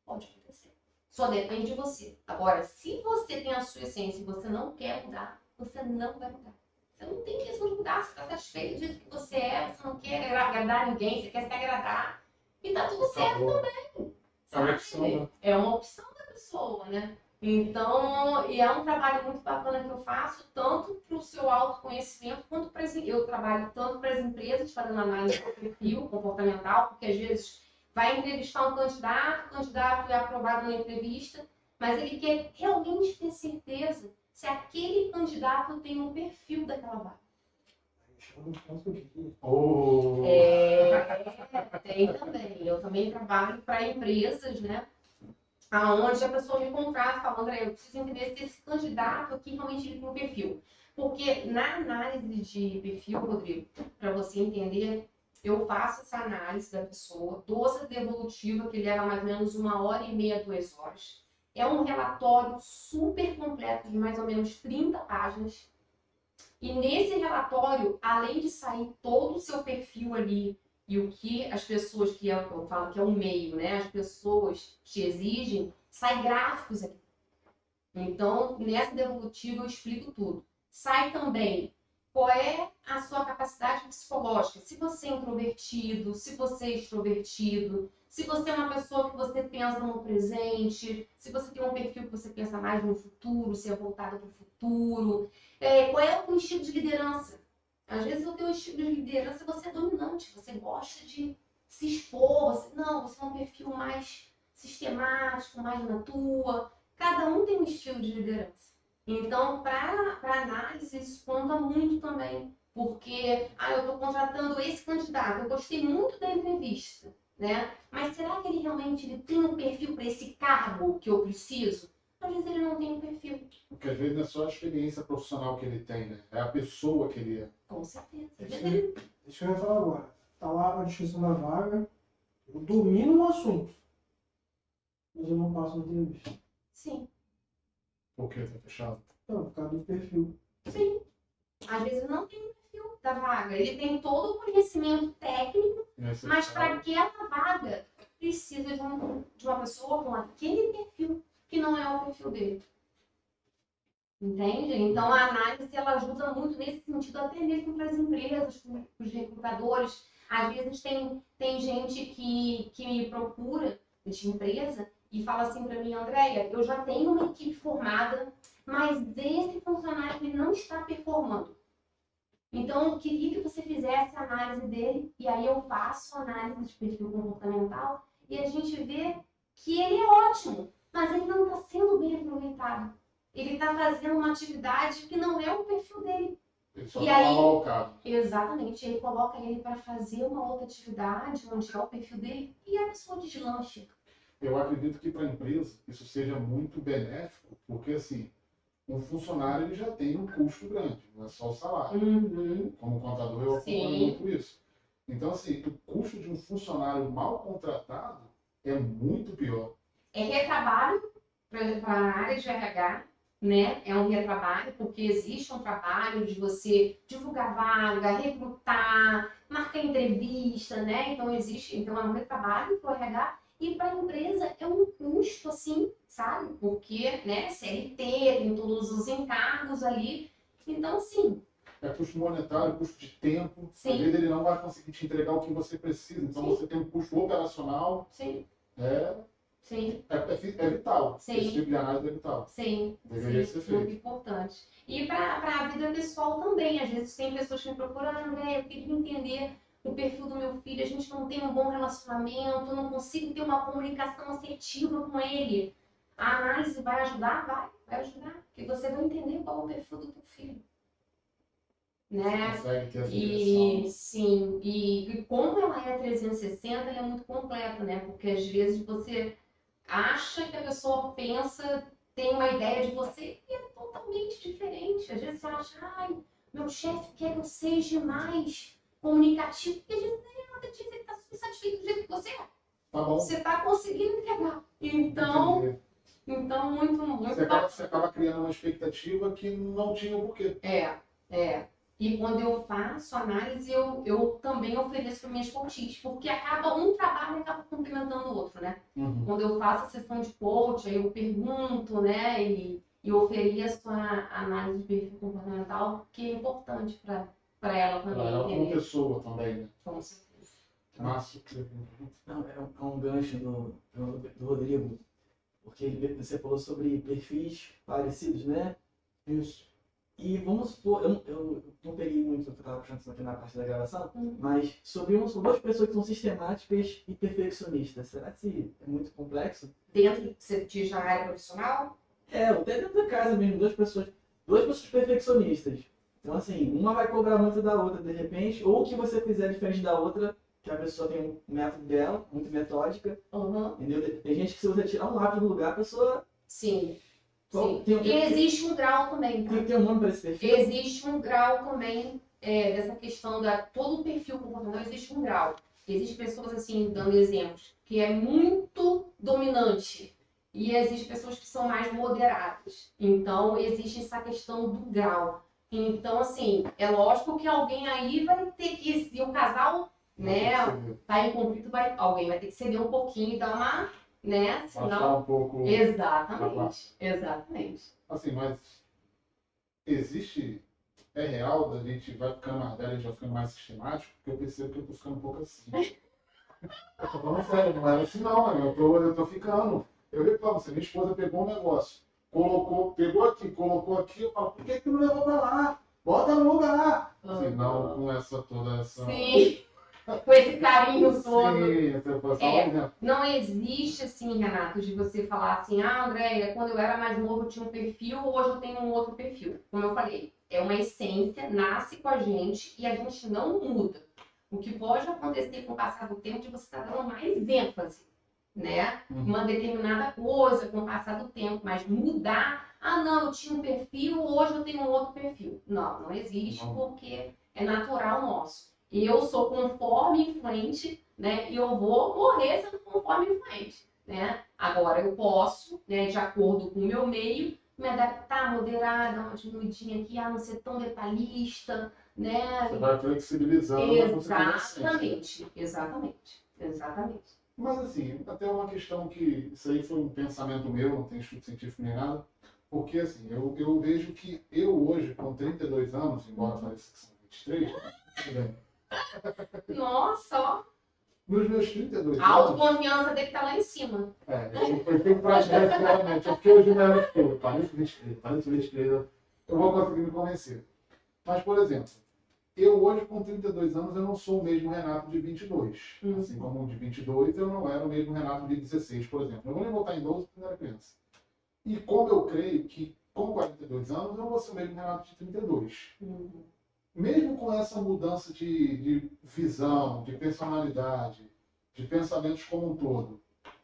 Pode acontecer. Só depende de você. Agora, se você tem a sua essência e você não quer mudar, você não vai mudar. Você não tem questão de mudar. Você está satisfeito do jeito que você é, você não quer agradar ninguém, você quer se agradar. E tá tudo certo também. Sabe? É uma opção da pessoa, né? Então, e é um trabalho muito bacana que eu faço, tanto para o seu autoconhecimento, quanto para eu trabalho tanto para as empresas, fazendo análise do perfil comportamental, porque às vezes vai entrevistar um candidato, o candidato é aprovado na entrevista, mas ele quer realmente ter certeza se aquele candidato tem um perfil daquela vaga. Tem também. Eu também trabalho para empresas, né? Onde a pessoa me contrata falando, André, eu preciso entender se esse candidato aqui realmente ele tem um perfil. Porque na análise de perfil, Rodrigo, para você entender, eu faço essa análise da pessoa, dou essa devolutiva que leva mais ou menos 1h30, 2 horas. É um relatório super completo de mais ou menos 30 páginas. E nesse relatório, além de sair todo o seu perfil ali e o que as pessoas, que eu falo que é o meio, né? As pessoas te exigem, sai gráficos aqui. Então, nessa devolutiva eu explico tudo. Sai também qual é a sua capacidade psicológica. Se você é introvertido, se você é extrovertido, se você é uma pessoa que você pensa no presente, se você tem um perfil que você pensa mais no futuro, se é voltado para o futuro. Qual é o estilo de liderança? Às vezes o teu estilo de liderança você é dominante, você gosta de se expor, você é um perfil mais sistemático, mais na tua. Cada um tem um estilo de liderança. Então, para análise, isso conta muito também. Porque, eu estou contratando esse candidato, eu gostei muito da entrevista, né? Mas será que ele realmente tem um perfil para esse cargo que eu preciso? Às vezes ele não tem um perfil. Porque às vezes não é só a experiência profissional que ele tem, né? É a pessoa que ele é. Com certeza. Isso que eu ia falar agora. Tá lá a descrição da vaga, eu domino o assunto, mas eu não passo na entrevista. Sim. Por que tá fechado? Não, por causa do perfil. Sim. Às vezes não tem um perfil da vaga. Ele tem todo o conhecimento técnico, mas para aquela vaga precisa de uma pessoa com aquele perfil que não é o perfil dele. Entende? Então a análise ela ajuda muito nesse sentido, até mesmo para as empresas, para os recrutadores. Às vezes tem gente que me procura de empresa e fala assim para mim, Andréia, eu já tenho uma equipe formada, mas esse funcionário ele não está performando. Então eu queria que você fizesse a análise dele e aí eu faço a análise de perfil comportamental e a gente vê que ele é ótimo, mas ele não está sendo bem aproveitado. Ele está fazendo uma atividade que não é o perfil dele. Ele só está alocado. Exatamente, ele coloca ele para fazer uma outra atividade onde é o perfil dele e a pessoa deslancha. Eu acredito que para a empresa isso seja muito benéfico, porque assim, um funcionário ele já tem um custo grande, não é só o salário. Uhum. Como contador eu acompanho muito isso. Então assim, o custo de um funcionário mal contratado é muito pior. É retrabalho para a área de RH, né? É um retrabalho porque existe um trabalho de você divulgar vaga, recrutar, marcar entrevista, né? Então é um retrabalho para o RH. E para a empresa é um custo, assim, sabe? Porque, né, CLT, tem todos os encargos ali. Então, sim. É custo monetário, custo de tempo. Sim. Às vezes ele não vai conseguir te entregar o que você precisa. Então Sim. você tem um custo operacional. Sim. Sim. É vital. Sim. Esse tipo de análise é vital. Sim, Deveria sim, ser feito. muito importante. E para a vida pessoal também. Às vezes tem pessoas que me procuram, André, eu queria entender o perfil do meu filho, a gente não tem um bom relacionamento, eu não consigo ter uma comunicação assertiva com ele. A análise vai ajudar? Vai ajudar. Porque você vai entender qual é o perfil do teu filho. Né? Você consegue ter essa E direção. sim, e como ela é 360, ela é muito completa, né? Porque às vezes você acha que a pessoa pensa, tem uma ideia de você e é totalmente diferente. Às vezes você acha, ai, meu chefe quer que eu seja mais comunicativo, porque às vezes não é nada disso, ele está super satisfeito do jeito que você é. Tá bom. Você está conseguindo entregar. Então, Entendi. muito Você acaba criando uma expectativa que não tinha o porquê. É. E quando eu faço análise, eu também ofereço para minhas coaches, porque acaba um trabalho e acaba complementando o outro, né? Quando eu faço a sessão de coach, aí eu pergunto, né? E ofereço a análise de perfil comportamental, que é importante para ela também Ela como entender. pessoa também, né? Com certeza. Márcio. Não, é um gancho do Rodrigo, porque você falou sobre perfis parecidos, né? Isso. E vamos supor, eu não peguei muito o que eu estava pensando aqui na parte da gravação, mas sobre duas pessoas que são sistemáticas e perfeccionistas. Será que é muito complexo? Dentro, você diz na área profissional? Até dentro da casa mesmo, duas pessoas perfeccionistas. Então, assim, uma vai cobrar muito da outra de repente, ou o que você fizer diferente da outra, que a pessoa tem um método dela, muito metódica, entendeu? Tem gente que se você tirar um lápis do lugar, a pessoa... Sim. Sim. E existe um grau também, tá? Tem um nome para esse perfil? Existe um grau também dessa questão todo o perfil comportamental, existe um grau. Existem pessoas, assim, dando exemplos, que é muito dominante. E existem pessoas que são mais moderadas. Então, existe essa questão do grau. Então, assim, é lógico que alguém aí vai ter que, se o casal, né, tá em conflito, alguém vai ter que ceder um pouquinho e dar uma, né, Baixar senão... um pouco. Exatamente. Assim, mas existe... É real da gente vai ficando mais velho e já ficando mais sistemático, porque eu percebo que eu tô ficando um pouco assim. Eu tô falando sério, não é assim não, mano. Eu tô ficando. Eu reclamo, se minha esposa pegou um negócio, pegou aqui, colocou aqui, eu falo, por que não levou pra lá? Bota no lugar! Assim, não com toda essa... Sim, com esse carinho todo. Sim, eu posso dar um exemplo. Não existe assim, Renato, de você falar assim, Andréia, quando eu era mais novo eu tinha um perfil, hoje eu tenho um outro perfil. Como eu falei, é uma essência, nasce com a gente e a gente não muda. O que pode acontecer com o passar do tempo de você estar dando mais ênfase, né? Uma determinada coisa com o passar do tempo, mas mudar, não, eu tinha um perfil, hoje eu tenho um outro perfil. Não existe, porque é natural nosso. Eu sou conforme influente, né? E eu vou morrer sendo conforme influente, né? Agora eu posso, né, de acordo com o meu meio, me adaptar, moderar, dar uma diminuidinha aqui, não ser tão detalhista, né? Você vai flexibilizando. Exatamente. Mas assim, até uma questão que isso aí foi um pensamento meu, não tem estudo científico nem nada, porque assim, eu vejo que eu hoje, com 32 anos, embora pareça que são 23, tudo bem. Nossa, ó. Nos meus 32 A anos... autoconfiança dele tá lá em cima. Eu tenho que praticar realmente. É porque hoje não era tudo. Parece 23, eu vou conseguir me convencer. Mas, por exemplo, eu hoje com 32 anos, eu não sou o mesmo Renato de 22. Assim como o de 22, eu não era o mesmo Renato de 16, por exemplo. Eu vou nem voltar em 12 porque eu era criança. E como eu creio que com 42 anos, eu vou ser o mesmo Renato de 32. Mesmo com essa mudança de visão, de personalidade, de pensamentos como um todo,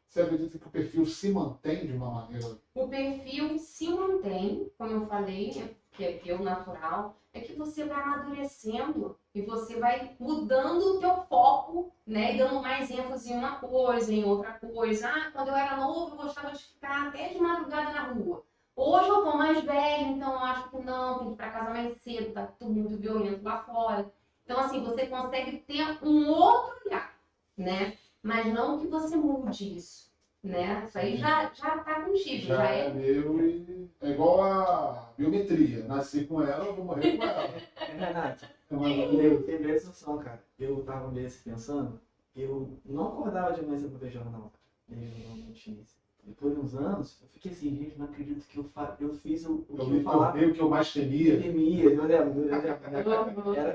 você acredita que o perfil se mantém de uma maneira? O perfil se mantém, como eu falei, né, que é o natural, é que você vai amadurecendo e você vai mudando o teu foco, né, e dando mais ênfase em uma coisa, em outra coisa. Quando eu era novo, eu gostava de ficar até de madrugada na rua. Hoje eu tô mais velho, então eu acho que não, tem que ir pra casa mais cedo, tá tudo muito violento lá fora. Então, assim, você consegue ter um outro olhar, né? Mas não que você mude isso, né? Isso aí já tá contigo. Já é meu e é igual a biometria. Nasci com ela, vou morrer com ela. Renato, eu tenho essa noção, cara. Eu tava meio assim pensando, eu não acordava de manhã pra ver jornal. Uma notícia. Depois de uns anos, eu fiquei assim, gente, não acredito que eu fiz o Eu que me eu falava. tornei o que eu mais temia. Eu lembro.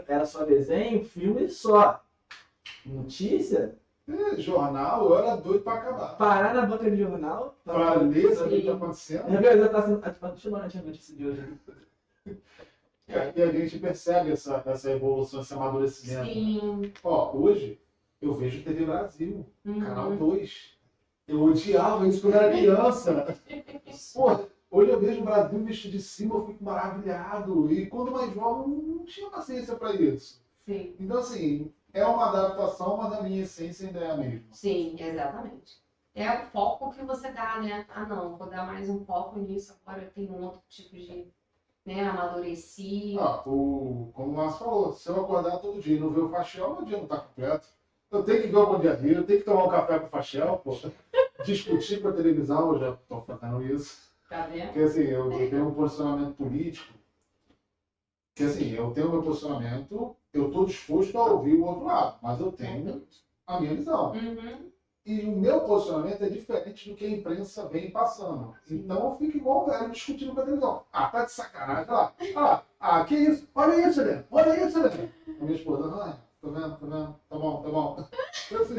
Era só desenho, filme só. Notícia, Jornal, eu era doido pra acabar. parar na banca de jornal. Pra ler, saber o que tá acontecendo. É verdade, tá sendo. Deixa eu dar uma notícia de hoje. E a gente percebe essa evolução, esse amadurecimento. Sim. Ó, hoje eu vejo TV Brasil, Uhum. Canal 2. Eu odiava isso quando era criança. Pô, hoje eu vejo o Brasil visto de cima, eu fico maravilhado. E quando mais jovem, não tinha paciência para isso. Sim. Então, assim, é uma adaptação, mas a minha essência ainda é a mesma. Sim, exatamente. É o foco que você dá, né? Ah, não, vou dar mais um foco nisso, agora eu tenho um outro tipo de, né, amadureci. Como o Márcio falou, se eu acordar todo dia e não ver o Fachel, meu dia não tá completo. Eu tenho que ver o Bom Dia Rio, eu tenho que tomar um café com o Fachel, pô. Discutir com a televisão, eu já tô fazendo isso. Tá vendo? Porque assim, eu tenho um posicionamento político, que assim, eu tenho meu posicionamento, eu estou disposto a ouvir o outro lado, mas eu tenho a minha visão. Uhum. E o meu posicionamento é diferente do que a imprensa vem passando. Então eu fico igual o velho discutindo com a televisão. Ah, tá de sacanagem, lá. Que isso? Olha isso, Helena. Olha isso, Helena. A minha esposa, tá vendo? Tá bom. Eu assim,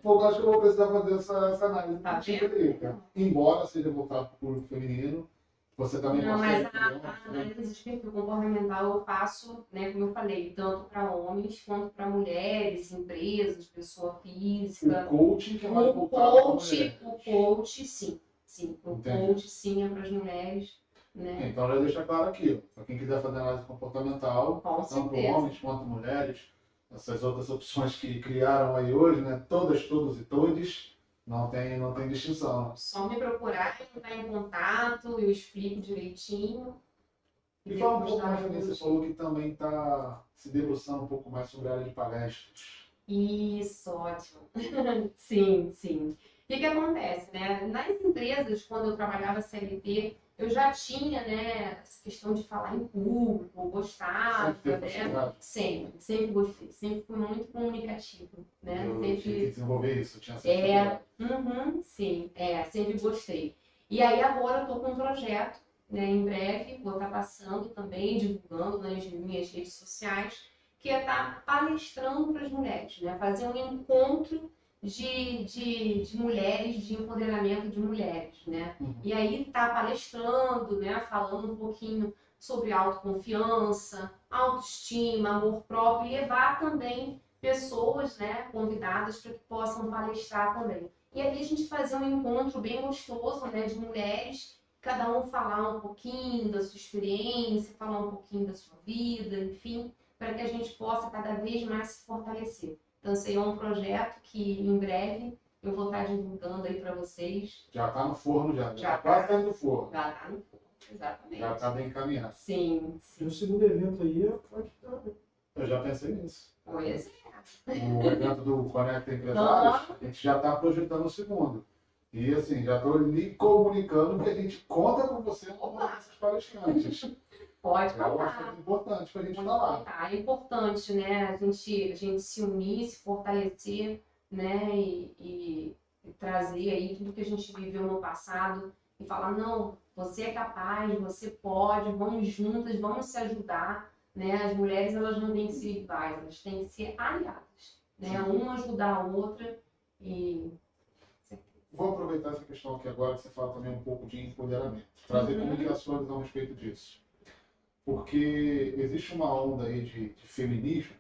eu acho que eu vou precisar fazer essa análise. Tá Aí, cara. Embora seja voltado para o público feminino, você também Não, mas consegue. a análise de perfil comportamental eu faço, né, como eu falei, tanto para homens quanto para mulheres, empresas, pessoa física. O coaching que é mais voltado para mulher. O coach, sim. Sim, o Entendi. coach, sim, é para as mulheres, né? Então já deixa claro aqui, para quem quiser fazer análise comportamental, Com tanto certeza. homens quanto mulheres, essas outras opções que criaram aí hoje, né? Todas, todos e todes, não tem distinção. Só me procurar, entrar em contato, eu explico direitinho. E fala um depois pouco dá mais também, você falou que também está se debruçando um pouco mais sobre a área de palestras. Isso, ótimo. Sim. O que acontece, né? Nas empresas, quando eu trabalhava CLT, eu já tinha, né, essa questão de falar em público, eu gostava, Sempre teve né? facilidade. Sempre gostei, sempre fui muito comunicativa, né? Eu tinha que Sempre desenvolver isso, eu tinha certeza. sempre gostei. E aí agora eu tô com um projeto, né, em breve, vou estar passando também, divulgando nas minhas redes sociais, que é estar palestrando para as mulheres, né? Fazer um encontro de mulheres, de empoderamento de mulheres, né? E aí tá palestrando, né? Falando um pouquinho sobre autoconfiança, autoestima, amor próprio e levar também pessoas, né, convidadas para que possam palestrar também. E ali a gente fazer um encontro bem gostoso, né, de mulheres, cada um falar um pouquinho da sua experiência, falar um pouquinho da sua vida, enfim, para que a gente possa cada vez mais se fortalecer. Então, esse aí é um projeto que em breve eu vou estar divulgando aí para vocês. Já está no forno, já Já está quase saindo do forno. Já está no forno, exatamente. Já está bem encaminhado. Sim. E o segundo evento aí é Eu já pensei nisso. Pois é. O evento do Conecta Empresários, a gente já está projetando o segundo. E assim, já estou lhe comunicando que a gente conta com você como nossos palestrantes. Pode É um falar. assunto importante para a gente Pode falar. contar. É importante, né? A gente se unir, se fortalecer, né? E trazer aí tudo que a gente viveu no passado e falar, não, você é capaz, você pode, vamos juntas, vamos se ajudar, né? As mulheres, elas não têm que ser rivais, elas têm que ser aliadas, né? Uma ajudar a outra e... Vou aproveitar essa questão aqui agora que você fala também um pouco de empoderamento. Trazer como que é a sua visão a respeito disso. Porque existe uma onda aí de feminismo,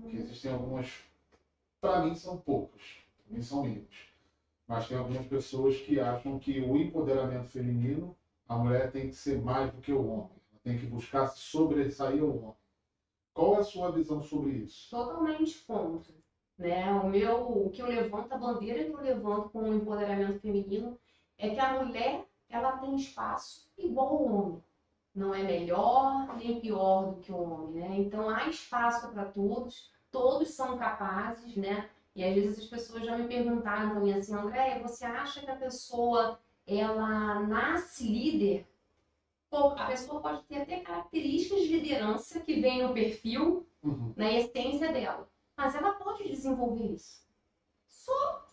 que existem algumas, para mim são poucas, para mim são mínimas. Mas tem algumas pessoas que acham que o empoderamento feminino, a mulher tem que ser mais do que o homem. Ela tem que buscar se sobressair ao homem. Qual é a sua visão sobre isso? Totalmente contra, né? O que eu levanto, a bandeira que eu levanto com o empoderamento feminino é que a mulher, ela tem espaço igual ao homem. Não é melhor nem pior do que o homem, né? Então há espaço para todos, todos são capazes, né? E às vezes as pessoas já me perguntaram também assim, Andréia, você acha que a pessoa, ela nasce líder? Pô, a pessoa pode ter até características de liderança que vem no perfil, na essência dela, mas ela pode desenvolver isso. Só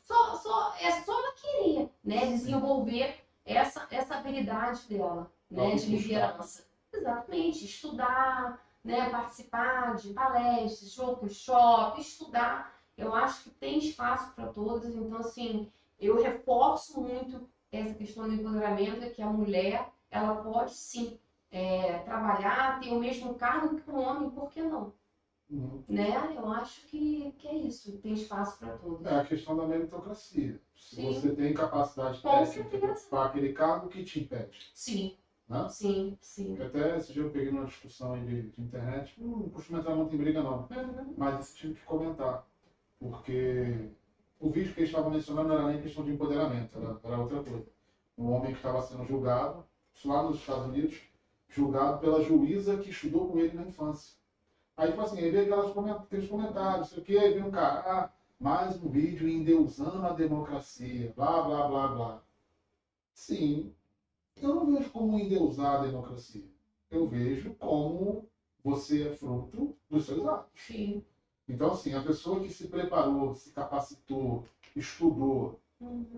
é só ela querer, né? Desenvolver essa habilidade dela, né? De liderança. Exatamente, estudar, né? Participar de palestras, workshop, estudar. Eu acho que tem espaço para todas, então assim, eu reforço muito essa questão do empoderamento, é que a mulher, ela pode sim trabalhar, ter o mesmo cargo que um homem, por que não? Né? Eu acho que é isso, tem espaço para todos. É a questão da meritocracia. Se Sim. você tem capacidade Com técnica de certeza. ocupar aquele cargo, o que te impede? Sim, Né? sim, sim. Até esse dia eu peguei uma discussão aí de internet, não costumo entrar muito em briga não, Uhum. mas esse tive que comentar, porque o vídeo que eles estavam mencionando não era nem questão de empoderamento, era outra coisa. Um homem que estava sendo julgado, lá nos Estados Unidos, julgado pela juíza que estudou com ele na infância. Aí, tipo assim, ele vê aqueles comentários, sei o quê, aí vem um cara, mais um vídeo endeusando a democracia, blá, blá, blá, blá. Sim, eu não vejo como endeusar a democracia. Eu vejo como você é fruto dos seus atos. Sim. Então, assim, a pessoa que se preparou, se capacitou, estudou,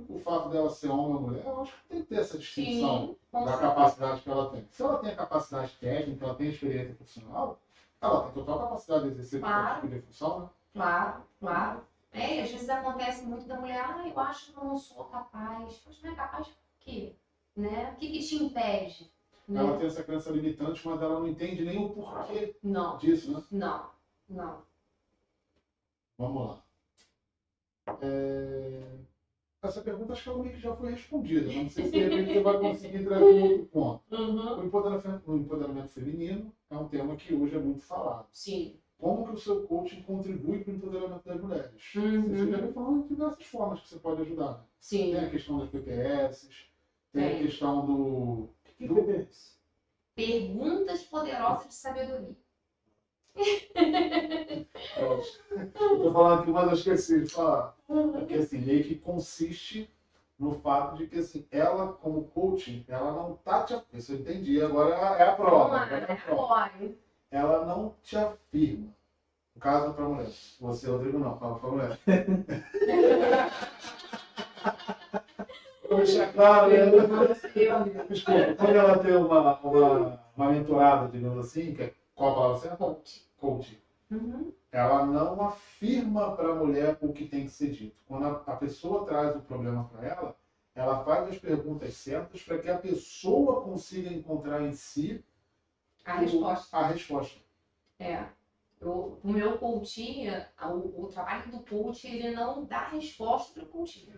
o fato dela ser homem ou mulher, eu acho que tem que ter essa distinção Sim, com da certeza. capacidade que ela tem. Se ela tem a capacidade técnica, ela tem a experiência profissional, ela tem total capacidade de exercer qualquer tipo de função, né? Claro, claro. E às vezes acontece muito da mulher, eu acho que eu não sou capaz. Mas não é capaz por quê? Né? O que te impede? Né? Ela tem essa crença limitante, mas ela não entende nem o porquê Não, disso, né? não. Vamos lá. Essa pergunta acho que ela meio que já foi respondida. Não sei se de repente você vai conseguir trazer um outro ponto. Uhum. O empoderamento feminino é um tema que hoje é muito falado. Sim. Como que o seu coaching contribui para o empoderamento das mulheres? Uhum. Você já me falou de diversas formas que você pode ajudar. Né? Sim. Tem a questão das PPS, tem a questão do... Que PPS? Perguntas poderosas de sabedoria. Eu tô falando aqui, mas eu esqueci de falar. Porque assim, meio que consiste no fato de que assim, ela, como coaching, ela não tá te... Isso eu entendi, agora é a prova. Vamos lá, agora é a prova. agora. Ela não te afirma. No caso, para mulher. Você, Rodrigo, não. Fala para mulher. Vou deixar claro, né? Desculpa, quando ela tem uma mentorada, digamos assim, que é, qual a palavra certa? Coaching. Uhum. Ela não afirma para a mulher o que tem que ser dito. Quando a pessoa traz o problema para ela faz as perguntas certas para que a pessoa consiga encontrar em si A resposta. a resposta. O meu coaching, o trabalho do coaching, ele não dá resposta para o coaching.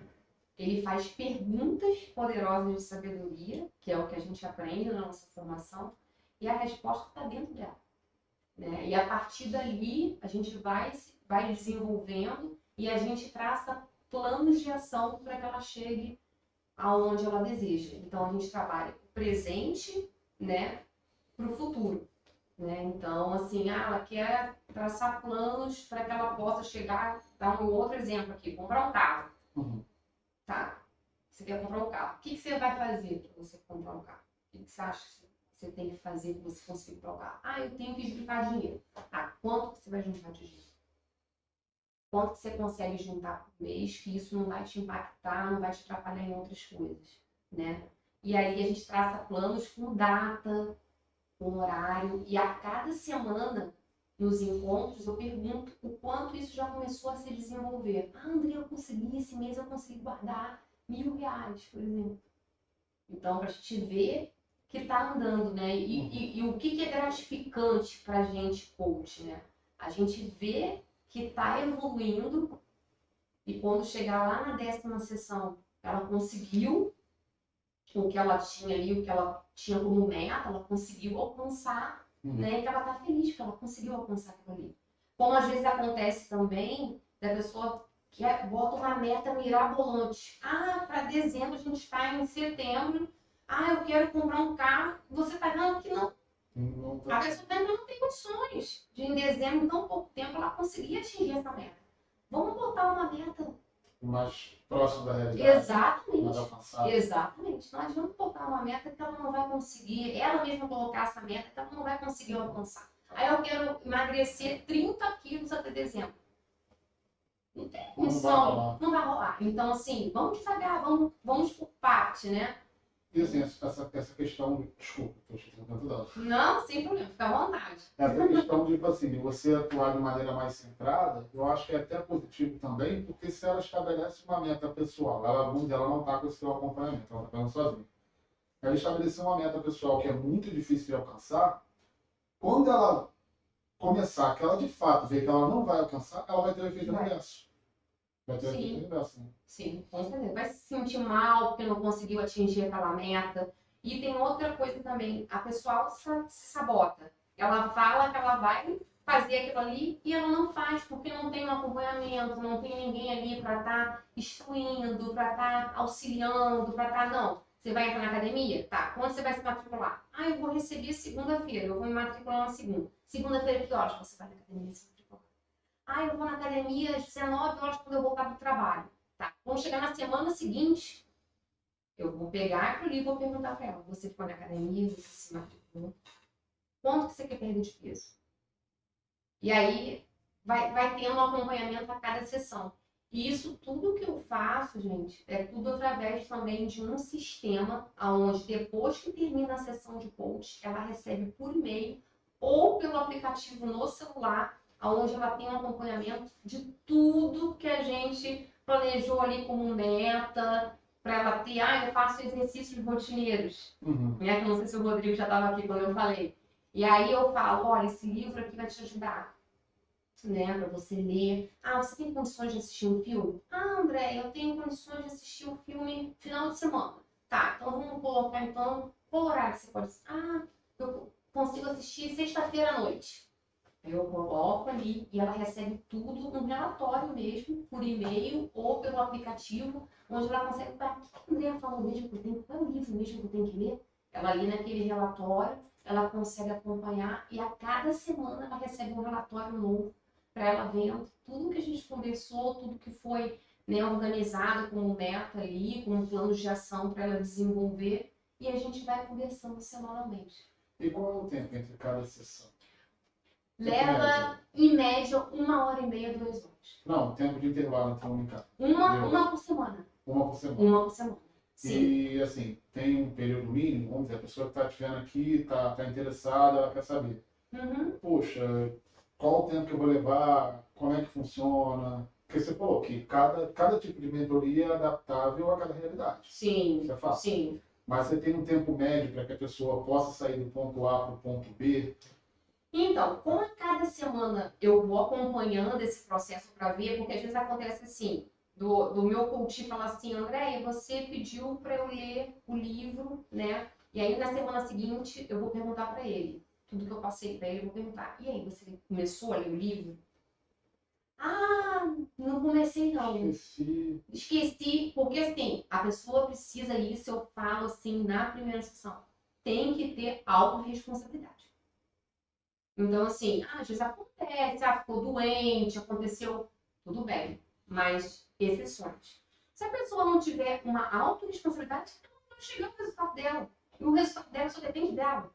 Ele faz perguntas poderosas de sabedoria, que é o que a gente aprende na nossa formação, e a resposta está dentro dela. Né? E a partir dali, a gente vai desenvolvendo e a gente traça planos de ação para que ela chegue aonde ela deseja. Então, a gente trabalha o presente, né, para o futuro. Né? Então, assim, ela quer traçar planos para que ela possa chegar, dar um outro exemplo aqui, comprar um carro. Uhum. Tá? Você quer comprar um carro. O que você vai fazer para você comprar um carro? O que você acha que você tem que fazer para você conseguir comprar um carro? Eu tenho que juntar dinheiro. Tá, quanto você vai juntar de dinheiro? Quanto você consegue juntar por mês, que isso não vai te impactar, não vai te atrapalhar em outras coisas, né? E aí a gente traça planos com data, com horário, e a cada semana, nos encontros, eu pergunto o quanto isso já começou a se desenvolver. André, eu consegui, esse mês eu consegui guardar R$1.000, por exemplo. Então, para a gente ver que está andando, né? E o que é gratificante para a gente, coach, né? A gente vê que está evoluindo e quando chegar lá na 10ª sessão, ela conseguiu o que ela tinha ali, o que ela tinha como meta, ela conseguiu alcançar, né? E que ela está feliz que ela conseguiu alcançar aquilo ali. Como às vezes acontece também da pessoa que bota uma meta mirabolante. Para dezembro, a gente está em setembro. Eu quero comprar um carro. Você está vendo que não. A pessoa não tem condições de em dezembro, em tão pouco tempo, ela conseguir atingir essa meta. Vamos botar uma meta mais próximo da realidade. Exatamente. Exatamente. Nós vamos botar uma meta que ela não vai conseguir, ela mesma colocar essa meta que ela não vai conseguir alcançar. Aí eu quero emagrecer 30 quilos até dezembro. tem Não vai condição, rolar. não vai rolar. Então, assim, vamos devagar, vamos por parte, né? E assim, essa questão, desculpa, estou te interrompendo. Não, sem problema, fica à vontade. Essa questão de, tipo assim, de você atuar de maneira mais centrada, eu acho que é até positivo também, porque se ela estabelece uma meta pessoal, algum dia ela não está com esse seu acompanhamento, ela está fazendo sozinha. Ela estabeleceu uma meta pessoal que é muito difícil de alcançar, quando ela começar, que ela de fato vê que ela não vai alcançar, ela vai ter o efeito Vai. reverso. Vai ter o Sim. efeito reverso, né? Sim, com certeza. Vai se sentir mal porque não conseguiu atingir aquela meta. E tem outra coisa também, a pessoa se sabota. Ela fala que ela vai fazer aquilo ali e ela não faz, porque não tem um acompanhamento, não tem ninguém ali para estar instruindo, para estar auxiliando, para estar, não. Você vai entrar na academia? Tá. Quando você vai se matricular? Ah, eu vou receber segunda-feira, eu vou me matricular na segunda. Segunda-feira, que horas você vai na academia se matricular? Ah, eu vou na academia às 19 horas quando eu voltar do trabalho. Tá. Vamos chegar na semana seguinte, eu vou pegar aquilo ali e vou perguntar para ela. Você foi na academia, você se matriculou? Quanto que você quer perder de peso? E aí vai tendo um acompanhamento a cada sessão. E isso tudo que eu faço, gente, é tudo através também de um sistema onde depois que termina a sessão de coach, ela recebe por e-mail ou pelo aplicativo no celular, onde ela tem um acompanhamento de tudo que a gente planejou ali como meta, para ela ter, eu faço exercícios rotineiros, né? Que eu não sei se o Rodrigo já estava aqui quando eu falei. E aí eu falo, olha, esse livro aqui vai te ajudar, né, para você ler. Você tem condições de assistir um filme? André, eu tenho condições de assistir um filme final de semana. Tá, então vamos colocar, então, qual horário você pode assistir? Eu consigo assistir sexta-feira à noite. Eu coloco ali e ela recebe tudo, um relatório mesmo, por e-mail ou pelo aplicativo, onde ela consegue, para que a Andrea falou mesmo que eu tenho, qual é o livro mesmo que eu tenho que ler? Ela lê naquele relatório, ela consegue acompanhar e a cada semana ela recebe um relatório novo para ela vendo tudo que a gente conversou, tudo que foi, né, organizado como meta ali, como planos de ação para ela desenvolver, e a gente vai conversando semanalmente. E qual é o tempo entre cada sessão? Leva, em média, 1h30, 2 horas. Não, tempo de intervalo entre um e cada. Uma por semana. Uma por semana. Uma por semana. Sim. E, assim, tem um período mínimo, vamos dizer, a pessoa que está te vendo aqui, está interessada, ela quer saber. Poxa, qual o tempo que eu vou levar? Como é que funciona? Porque você falou que cada tipo de mentoria é adaptável a cada realidade. Sim. Isso é fácil. Sim. Mas você tem um tempo médio para que a pessoa possa sair do ponto A para o ponto B? Então, como a cada semana eu vou acompanhando esse processo para ver, porque às vezes acontece assim, do meu coach falar assim, André, você pediu para eu ler o livro, né? E aí na semana seguinte eu vou perguntar para ele, tudo que eu passei para ele, eu vou perguntar, e aí, você começou a ler o livro? Não comecei não. Esqueci, porque assim, a pessoa precisa, isso eu falo assim na primeira sessão, tem que ter autorresponsabilidade. Então, assim, às vezes acontece, ficou doente, aconteceu, tudo bem, mas exceções. Se a pessoa não tiver uma autorresponsabilidade, ela não vai chegar ao resultado dela. E o resultado dela só depende dela.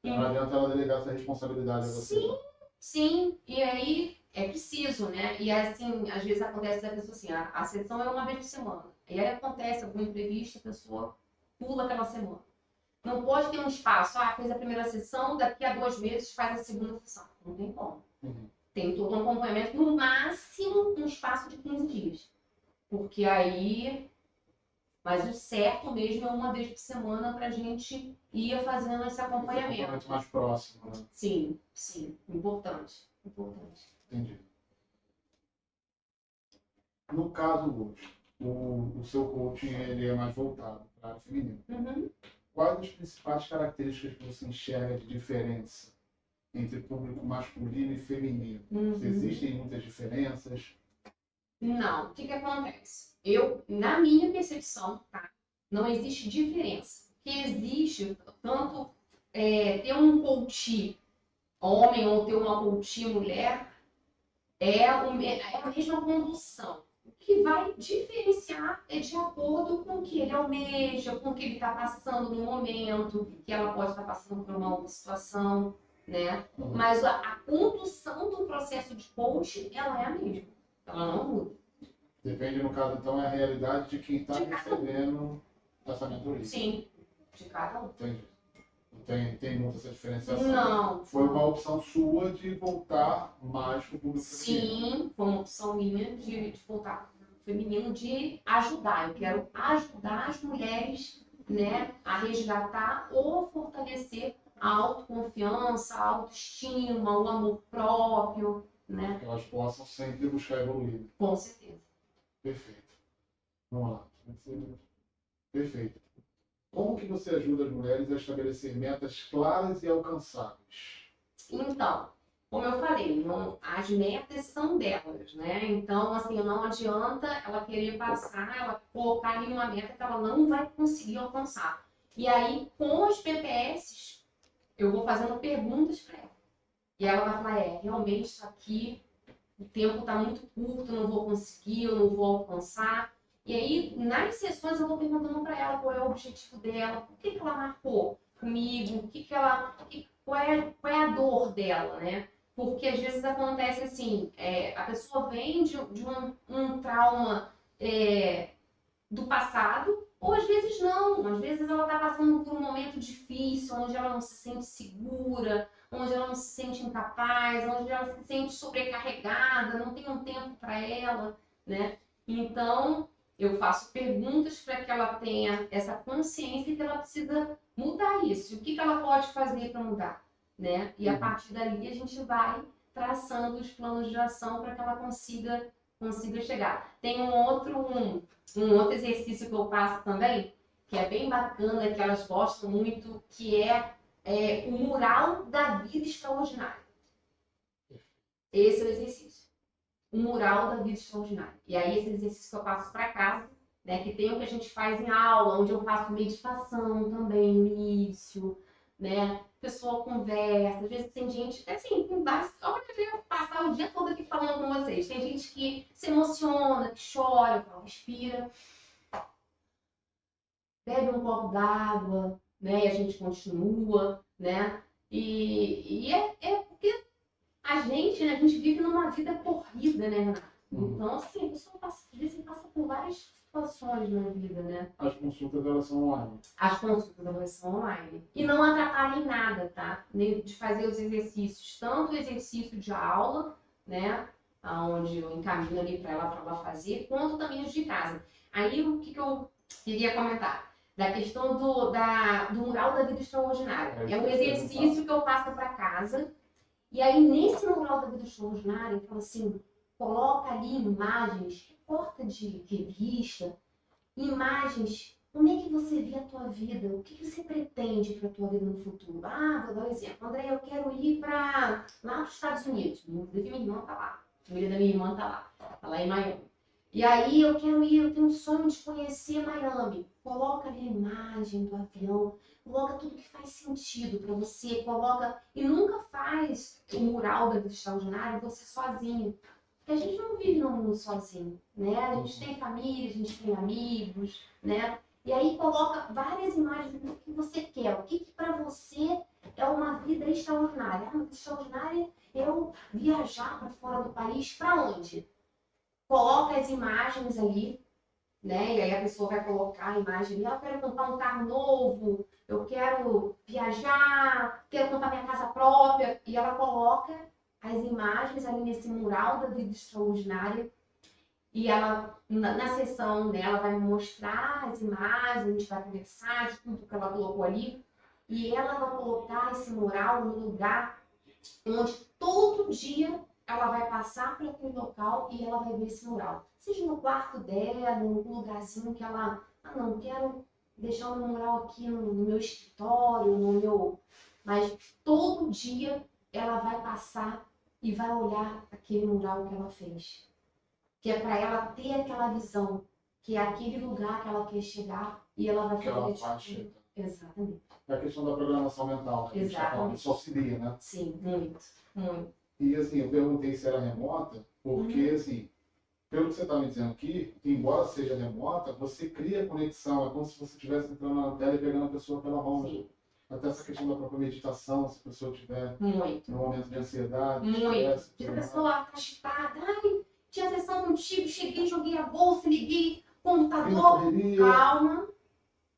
Não adianta ela delegar essa responsabilidade a você. Sim, e aí é preciso, né? E assim, às vezes acontece da pessoa assim, a sessão é uma vez por semana. E aí acontece alguma imprevisto, a pessoa pula aquela semana. Não pode ter um espaço, fez a primeira sessão, daqui a 2 meses faz a segunda sessão. Não tem como. Tem todo um acompanhamento, no máximo um espaço de 15 dias. Porque aí... Mas o certo mesmo é uma vez por semana para a gente ir fazendo esse acompanhamento. Esse acompanhamento mais próximo, né? Sim. Importante. Entendi. No caso hoje, o seu coaching ele é mais voltado para a área feminina. Quais as principais características que você enxerga de diferença entre público masculino e feminino? Existem muitas diferenças? Não. O que acontece? Na minha percepção, não existe diferença. O que existe, tanto ter um coach homem ou ter uma coach mulher, é a mesma condução. O que vai diferenciar é de acordo com o que ele almeja, com o que ele está passando no momento, que ela pode estar passando por uma outra situação, né? Mas a condução do processo de coaching, ela é a mesma. Ela não muda. Depende, no caso, então, é a realidade de quem está De cada um. recebendo essa mentoria. Sim, de cada um. Entendi. Tem muita essa diferenciação. Não. Foi uma opção sua de voltar mais para o público feminino. Sim, foi uma opção minha de voltar pro feminino, de ajudar. Eu quero ajudar as mulheres, né, a resgatar ou fortalecer a autoconfiança, a autoestima, o amor próprio, né? Que elas possam sempre buscar evoluir. Com certeza. Perfeito. Vamos lá. Perfeito. Como que você ajuda as mulheres a estabelecer metas claras e alcançáveis? Então, como eu falei, as metas são delas, né? Então, assim, não adianta ela querer passar, ela colocar ali uma meta que ela não vai conseguir alcançar. E aí, com os PPS, eu vou fazendo perguntas para ela. E ela vai falar, realmente isso aqui, o tempo está muito curto, eu não vou conseguir, eu não vou alcançar. E aí, nas sessões, eu vou perguntando para ela qual é o objetivo dela, por que ela marcou comigo, qual é a dor dela, né? Porque às vezes acontece assim, a pessoa vem de um trauma do passado, ou às vezes não, às vezes ela está passando por um momento difícil, onde ela não se sente segura, onde ela não se sente incapaz, onde ela se sente sobrecarregada, não tem um tempo para ela, né? Então, eu faço perguntas para que ela tenha essa consciência que ela precisa mudar isso. O que ela pode fazer para mudar, né? E a partir dali a gente vai traçando os planos de ação para que ela consiga chegar. Tem um outro exercício que eu faço também, que é bem bacana, que elas gostam muito, que é o mural da vida extraordinária. Esse é o exercício. O mural da vida extraordinária. E aí esse exercício que eu passo para casa, né, que tem o que a gente faz em aula, onde eu faço meditação também no início, né? A pessoa conversa, às vezes tem gente, assim, só para eu passar o dia todo aqui falando com vocês. Tem gente que se emociona, que chora, eu falo, respira, bebe um copo d'água, né? E a gente continua, né? E porque a gente, né, a gente vive numa vida corrida, né, Renato? Então, assim, a pessoa às vezes passa por várias situações na vida, né? As consultas, elas são online. As consultas, elas são online. E não atrapalha em nada, tá? De fazer os exercícios, tanto o exercício de aula, né, onde eu encaminho ali para ela fazer, quanto também os de casa. Aí, o que eu queria comentar? Da questão do mural da vida extraordinária. É um exercício que eu passo para casa. E aí, nesse mural da vida extraordinária, eu falo assim, coloca ali imagens, porta de revista, imagens, como é que você vê a tua vida, o que você pretende para a tua vida no futuro. Ah, vou dar um exemplo, André, eu quero ir lá para os Estados Unidos, inclusive minha irmã tá lá, a família da minha irmã tá lá em Miami. E aí eu tenho um sonho de conhecer Miami. Coloca ali a imagem do avião, coloca tudo que faz sentido para você, e nunca faz o mural da vida extraordinária você sozinho. Porque a gente não vive no mundo sozinho, né? A gente tem família, a gente tem amigos, né? E aí coloca várias imagens do que você quer, o que para você é uma vida extraordinária. Uma vida extraordinária é eu viajar para fora do país, para onde? Coloca as imagens ali, né? E aí a pessoa vai colocar a imagem ali, eu quero comprar um carro novo, eu quero viajar, quero comprar minha casa própria. E ela coloca as imagens ali nesse mural da vida extraordinária. E ela, na sessão dela, vai me mostrar as imagens, a gente vai conversar de tudo que ela colocou ali. E ela vai colocar esse mural no lugar onde todo dia ela vai passar por aquele local e ela vai ver esse mural. Seja no quarto dela, num lugarzinho que ela... Ah, não, quero deixar o meu mural aqui no meu escritório, Mas todo dia ela vai passar e vai olhar aquele mural que ela fez. Que é para ela ter aquela visão, que é aquele lugar que ela quer chegar e ela vai fazer. Exatamente. É a questão da programação mental. Que Exatamente. Isso auxilia, né? Sim, muito, muito. E assim, eu perguntei se era remota, porque assim, pelo que você está me dizendo aqui, embora seja remota, você cria conexão, é como se você estivesse entrando na tela e pegando a pessoa pela mão. Sim. Até essa questão da própria meditação, se a pessoa tiver Muito. no momento de ansiedade, Muito. estresse, Se a pessoa está agitada, ai, tinha sessão contigo, cheguei, joguei a bolsa, liguei o computador. Correria, Calma,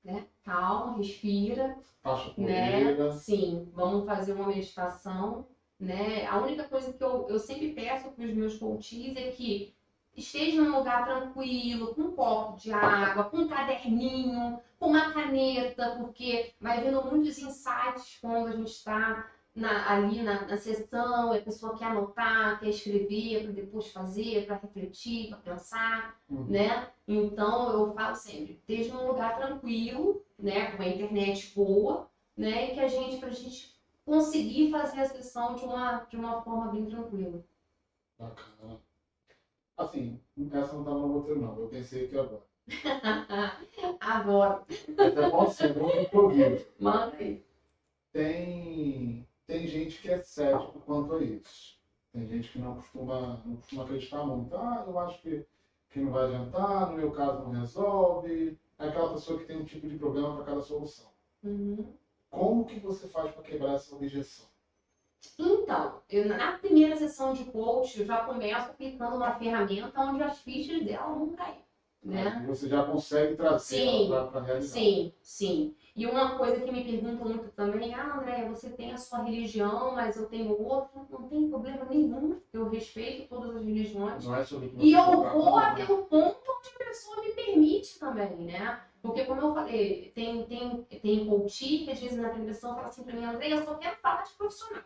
né? Calma, respira, faixa né? correira. Sim, vamos fazer uma meditação, né? A única coisa que eu sempre peço para os meus coaches é que esteja num lugar tranquilo, com um copo de água, com um caderninho, com uma caneta, porque vai vendo muitos insights quando a gente está ali na sessão, a pessoa quer anotar, quer escrever, para depois fazer, para refletir, para pensar, né? Então eu falo sempre, esteja num lugar tranquilo, né? Com a internet boa, né? E que pra gente conseguir fazer a sessão de uma forma bem tranquila. Bacana. Assim, essa não estava no roteiro, não. Eu pensei aqui agora. Agora, Mas é bom ser muito improviso. manda aí. Tem gente que é cético quanto a isso. Tem gente que não costuma acreditar muito. Ah, eu acho que não vai adiantar, no meu caso não resolve. É aquela pessoa que tem um tipo de problema para cada solução. Como que você faz para quebrar essa objeção? Então, na primeira sessão de coach, eu já começo aplicando uma ferramenta onde as fichas dela vão cair, né? Aí você já consegue trazer ela para a realidade. Sim. E uma coisa que me perguntam muito também, Andréia, você tem a sua religião, mas eu tenho outra. Não tem problema nenhum, eu respeito todas as religiões. Não é sobre o que E você eu colocar, vou não, até o ponto onde a pessoa me permite também, né? Porque, como eu falei, tem coach que às vezes na primeira sessão fala assim pra mim, Andréia, eu só quero falar de profissional.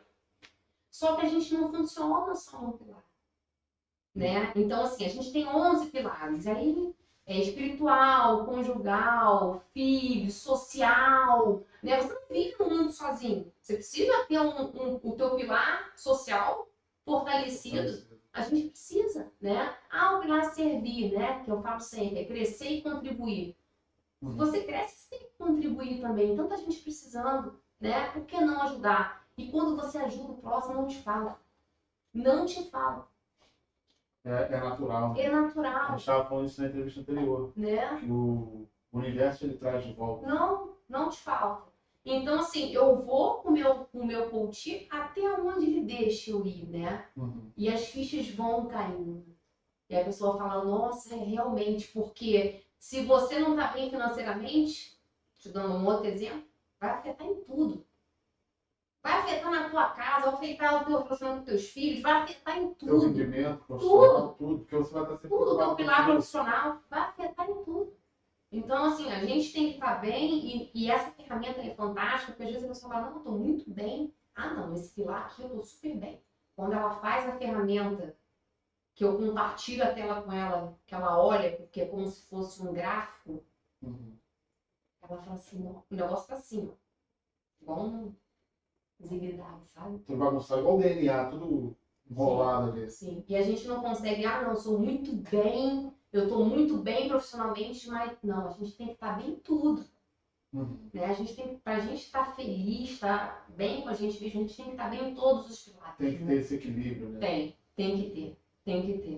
Só que a gente não funciona só no pilar, né? Então, assim, a gente tem 11 pilares. Aí é espiritual, conjugal, filho, social, né? Você não vive no mundo sozinho. Você precisa ter o teu pilar social fortalecido. A gente precisa, né? O pilar servir, né? Que eu falo sempre, é crescer e contribuir. Se você cresce, você tem que contribuir também. Tanta gente precisando, né? Por que não ajudar? E quando você ajuda o próximo, não te fala. Não te fala. É natural. Né? É A natural, gente estava falando isso na entrevista anterior. né? Que o universo ele traz de volta. Não te falta. Então, assim, eu vou com o meu coach até onde ele deixa eu ir, né? E as fichas vão caindo. E a pessoa fala, nossa, é realmente, porque se você não está bem financeiramente, te dando um outro exemplo, vai afetar em tudo. Vai afetar na tua casa, vai afetar o teu relacionamento com teus filhos, vai afetar em Teu tudo. rendimento profissional, tudo. Porque você vai estar sempre Tudo, teu pilar preocupado com isso. profissional, vai afetar em tudo. Então, assim, a gente tem que estar bem e essa ferramenta é fantástica, porque às vezes a pessoa fala, não, eu estou muito bem. Não, esse pilar aqui eu estou super bem. Quando ela faz a ferramenta, que eu compartilho a tela com ela, que ela olha, porque é como se fosse um gráfico, ela fala assim, o negócio está assim, ó. Igual visibilidade, sabe? Tudo bagunçado, igual o DNA, tudo enrolado ali. Sim. E a gente não consegue, não, eu sou muito bem, eu estou muito bem profissionalmente, mas não, a gente tem que estar bem em tudo. Né? Pra gente estar feliz, estar bem com a gente mesmo, a gente tem que estar bem em todos os pilares. Tem que ter esse equilíbrio, né? Tem que ter.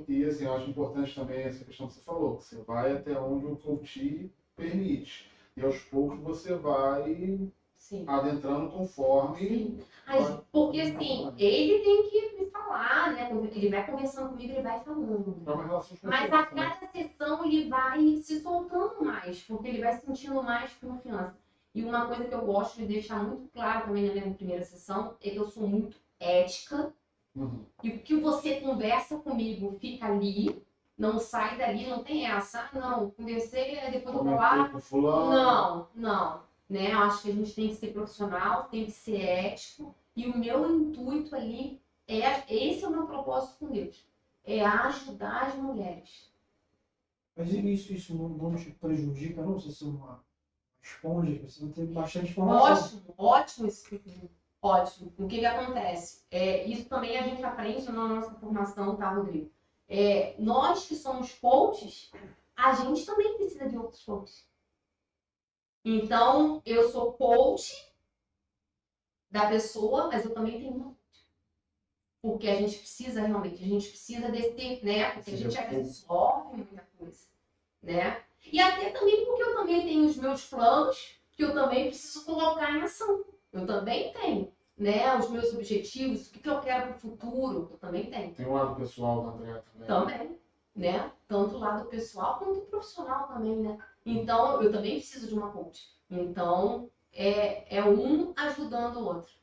E assim, eu acho importante também essa questão que você falou, que você vai até onde o coach permite. E aos poucos você vai adentrando conforme. Sim. Porque assim, ele tem que me falar, né? Quando ele vai conversando comigo, ele vai falando. É uma relação de Mas a confiança, cada sessão ele vai se soltando mais, porque ele vai sentindo mais confiança. E uma coisa que eu gosto de deixar muito claro também na minha primeira sessão é que eu sou muito ética. E o que você conversa comigo fica ali, não sai dali, não tem essa. Não, conversei, depois eu vou lá. Não. Né? Eu acho que a gente tem que ser profissional, tem que ser ético. E o meu intuito ali esse é o meu propósito com Deus. É ajudar as mulheres. Mas isso não te prejudica, não? Você ser uma esponja, que você não tem bastante informação. Ótimo isso. Ótimo. O que acontece? Isso também a gente aprende na nossa formação, tá, Rodrigo? Nós que somos coaches, a gente também precisa de outros coaches. Então, eu sou coach da pessoa, mas eu também tenho uma coach. Porque a gente precisa desse, né? Porque a gente absorve muita coisa, né? E até também porque eu também tenho os meus planos que eu também preciso colocar em ação. Eu também tenho, né, os meus objetivos, o que eu quero para o futuro, eu também tenho. Tem o lado pessoal da André também. Também, né? Tanto o lado pessoal quanto o profissional também, né? Então, eu também preciso de uma coach. Então, é um ajudando o outro.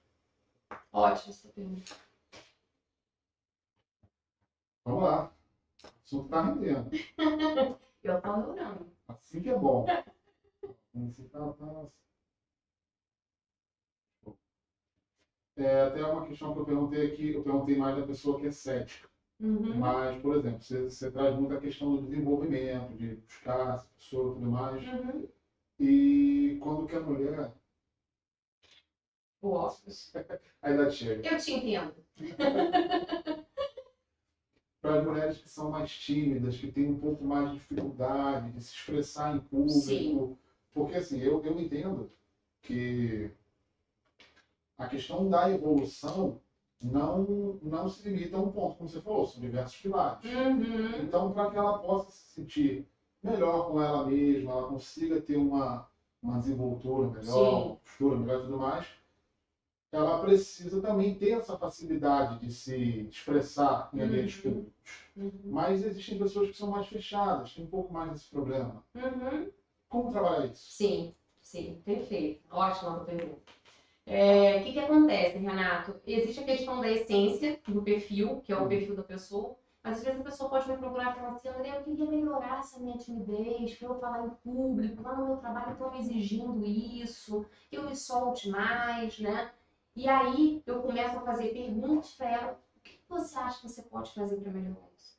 Ótimo essa pergunta. Vamos lá. O assunto tá rendendo. Eu tô adorando. Assim que é bom. Assim até uma questão que eu perguntei aqui, eu perguntei mais da pessoa que é cética. Uhum. Mas, por exemplo, você traz muito a questão do desenvolvimento, de buscar essa pessoa e tudo mais. Uhum. E quando que a mulher, O óculos. a idade chega, Eu te entendo. para as mulheres que são mais tímidas, que têm um pouco mais de dificuldade de se expressar em público, Sim. porque assim, eu entendo que a questão da evolução não se limita a um ponto, como você falou, são diversos pilares. Uhum. Então, para que ela possa se sentir melhor com ela mesma, ela consiga ter uma desenvoltura melhor, Sim. uma postura melhor e tudo mais, ela precisa também ter essa facilidade de se expressar em ambientes Uhum. públicos. Uhum. Mas existem pessoas que são mais fechadas, têm um pouco mais desse problema. Uhum. Como trabalhar isso? Sim, sim, perfeito. Ótima pergunta. O que acontece, Renato? Existe a questão da essência do perfil, que é o perfil da pessoa, mas às vezes a pessoa pode me procurar e falar assim, André, eu queria melhorar essa minha timidez, para eu falar em público, lá no meu trabalho estão me exigindo isso, que eu me solte mais, né? E aí eu começo a fazer perguntas para ela, o que você acha que você pode fazer para melhorar isso?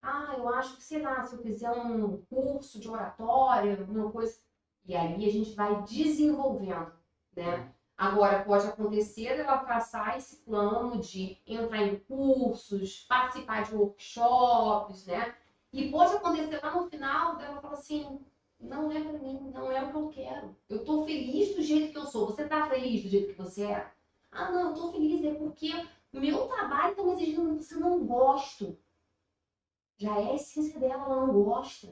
Ah, eu acho que, sei lá, se eu fizer um curso de oratória, alguma coisa. E aí a gente vai desenvolvendo, né? Agora, pode acontecer ela traçar esse plano de entrar em cursos, participar de workshops, né? E pode acontecer lá no final dela falar assim, não é pra mim, não é o que eu quero. Eu tô feliz do jeito que eu sou. Você tá feliz do jeito que você é? Ah, não, eu tô feliz, é porque o meu trabalho tá me exigindo que você não gosto. Já é a essência dela, ela não gosta.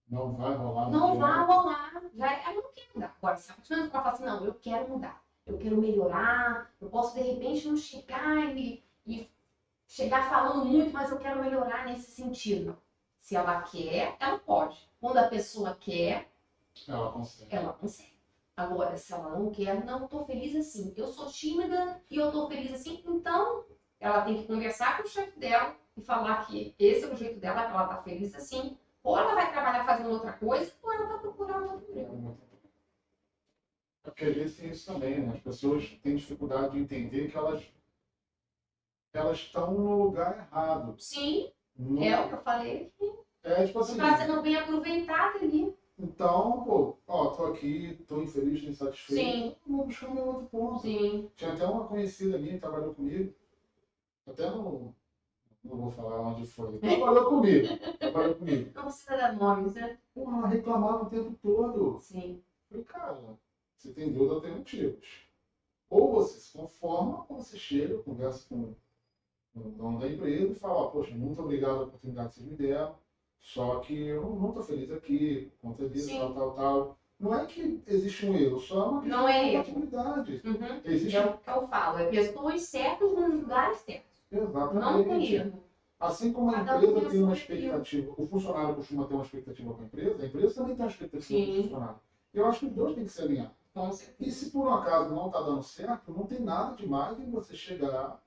Não vai rolar. Não vai rolar. Ela não quer mudar. Agora, se a partir do momento que ela fala assim, não, eu quero mudar, eu quero melhorar, eu posso de repente não chegar e chegar falando muito, mas eu quero melhorar nesse sentido. Se ela quer, ela pode. Quando a pessoa quer, ela consegue. ela consegue. Agora, se ela não quer, não, eu tô feliz assim. Eu sou tímida e eu tô feliz assim, então ela tem que conversar com o chefe dela e falar que esse é o jeito dela, que ela tá feliz assim. Ou ela vai trabalhar fazendo outra coisa, ou ela vai procurar um outro emprego. É porque às vezes tem isso também, né? As pessoas têm dificuldade de entender que elas estão no lugar errado. Sim, é o que eu falei. É tipo assim. Não está sendo bem aproveitado ali. Então, pô, tô aqui, tô infeliz, insatisfeito. Sim. Vou buscar meu outro ponto. Sim. Tinha até uma conhecida minha que trabalhou comigo. Até não vou falar onde foi. Trabalhou comigo. Não precisa dar nomes, né? Porra, ela reclamava o tempo todo. Sim. Falei, cara, você tem duas alternativas. Ou você se conforma, ou você chega, conversa com o dono da empresa e fala, poxa, muito obrigado pela oportunidade que vocês me deram, só que eu não estou feliz aqui, por conta disso, Sim. tal. Não é que existe um erro, só é uma questão Não é de erro. compatibilidade. Uhum. Existe... É o que eu falo. É pessoas certas nos lugares certos. Exatamente. Não tem erro. Assim como a Cada um empresa tem a tem uma sua expectativa, o funcionário costuma ter uma expectativa com a empresa também tem uma expectativa Sim. com o funcionário. Eu acho que os dois têm que se alinhar. Com certeza. E se por um acaso não está dando certo, não tem nada demais em você chegar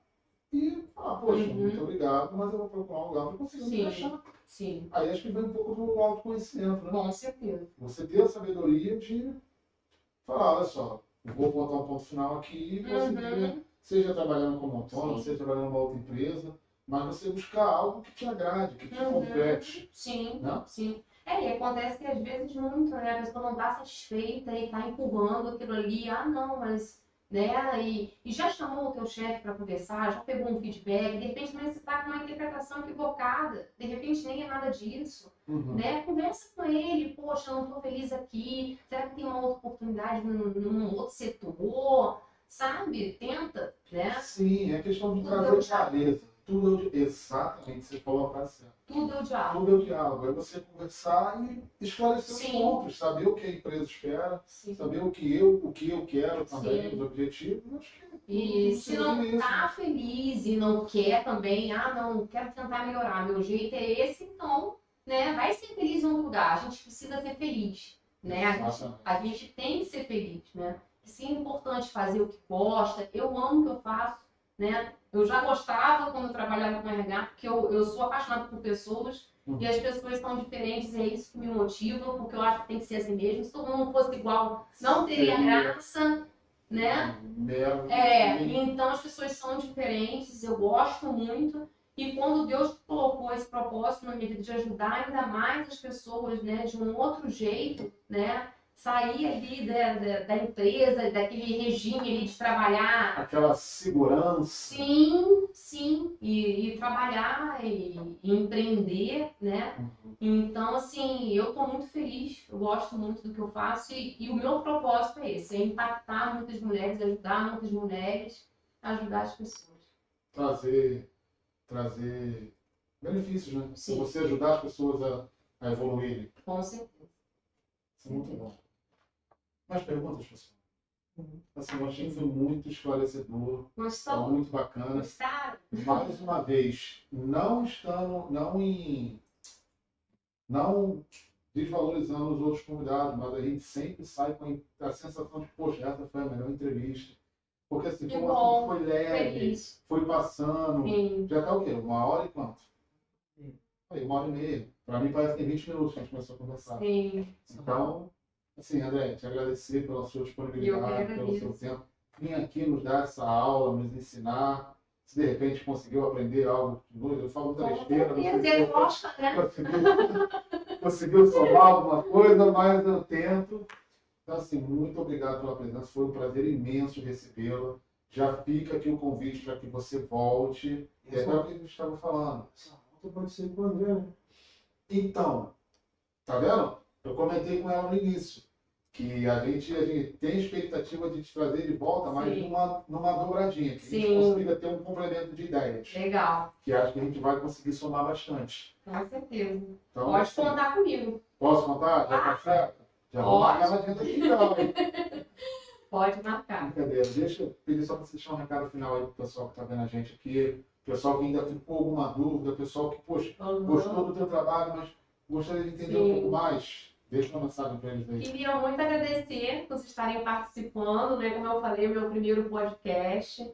e falar, poxa, muito obrigado, mas eu vou procurar um lugar para conseguir me encaixar. Sim. Aí acho que vem um pouco do autoconhecimento, né? Com certeza. Você ter a sabedoria de falar, olha só, eu vou botar um ponto final aqui e você seja trabalhando como autônomo, seja trabalhando numa outra empresa, mas você buscar algo que te agrade, que te complete. Sim, né? sim. E acontece que às vezes muito, né? A pessoa não está satisfeita e está empurrando aquilo ali, não, mas, né? E já chamou o teu chefe para conversar, já pegou um feedback, de repente também você está com uma interpretação equivocada, de repente nem é nada disso, né? Conversa com ele, poxa, eu não estou feliz aqui, será que tem uma outra oportunidade num outro setor, sabe? Tenta, né? Sim, é questão de trazer clareza. Exatamente, você falou a frase certa. Tudo é o diálogo. Tudo é o diálogo, é você conversar e esclarecer os Sim. pontos, saber o que a empresa espera, Sim. saber o que eu quero também, Sim. os objetivos. Acho que E tudo se se não resume nisso, tá né? feliz e não quer também, não, quero tentar melhorar, meu jeito é esse, então, né, vai ser feliz em um lugar. A gente precisa ser feliz, né? Exatamente. A gente tem que ser feliz, né? Sim, é importante fazer o que gosta. Eu amo o que eu faço, né? Eu já gostava quando eu trabalhava com RH, porque eu sou apaixonada por pessoas e as pessoas são diferentes, e é isso que me motiva, porque eu acho que tem que ser assim mesmo. Se todo mundo fosse igual, não teria graça, né? Então as pessoas são diferentes, eu gosto muito. E quando Deus colocou esse propósito na minha vida de ajudar ainda mais as pessoas, né, de um outro jeito, né, sair ali da empresa, daquele regime ali de trabalhar. Aquela segurança. Sim, e trabalhar e empreender, né? Então, assim, eu estou muito feliz, eu gosto muito do que eu faço e o meu propósito é esse, é impactar muitas mulheres, ajudar muitas mulheres, ajudar as pessoas. Trazer benefícios, né? Sim. Você ajudar as pessoas a evoluírem. Com certeza. Isso é muito bom. Mais perguntas, pessoal? Assim, eu achei que foi muito esclarecedor, foi Gostou? muito bacana. Gostaram? Mais uma vez, não desvalorizando os outros convidados, mas a gente sempre sai com a sensação de, poxa, essa foi a melhor entrevista. Porque assim, Que foi um bom, assunto que foi leve, feliz. foi passando. Sim. Já tá o quê? 1h e quanto? Aí, 1h30. Para mim parece que tem 20 minutos que a gente começou a conversar. Sim. Então, assim, André, te agradecer pela sua Eu que disponibilidade, pelo agradeço. seu tempo. Vim aqui nos dar essa aula, nos ensinar. Se de repente conseguiu aprender algo novo, eu falo muita Com besteira, não sei se certeza, você gosta, né? conseguiu somar alguma coisa, mas eu tento. Então, assim, muito obrigado pela presença. Foi um prazer imenso recebê-la. Já fica aqui o convite para que você volte. E até o que a gente estava falando. Essa volta pode ser com o André, né? Então, tá vendo? Eu comentei com ela no início que a gente tem expectativa de te trazer de volta, mas Sim. numa dobradinha, que a gente Sim. consiga ter um complemento de ideias. Legal, Que acho que a gente vai conseguir somar bastante. com certeza. Então, Pode assim, contar comigo. posso contar? Já tá certo? Já vou Pode. marcar na agenda aqui então, hein? Pode marcar. Brincadeira. Deixa eu pedir só para você deixar um recado final aí pro pessoal que está vendo a gente aqui, pessoal que ainda ficou alguma dúvida, pessoal que, poxa, gostou do teu trabalho, mas gostaria de entender um pouco mais. Deixa uma mensagem para eles aí. Queria muito agradecer por vocês estarem participando, né? Como eu falei, o meu primeiro podcast.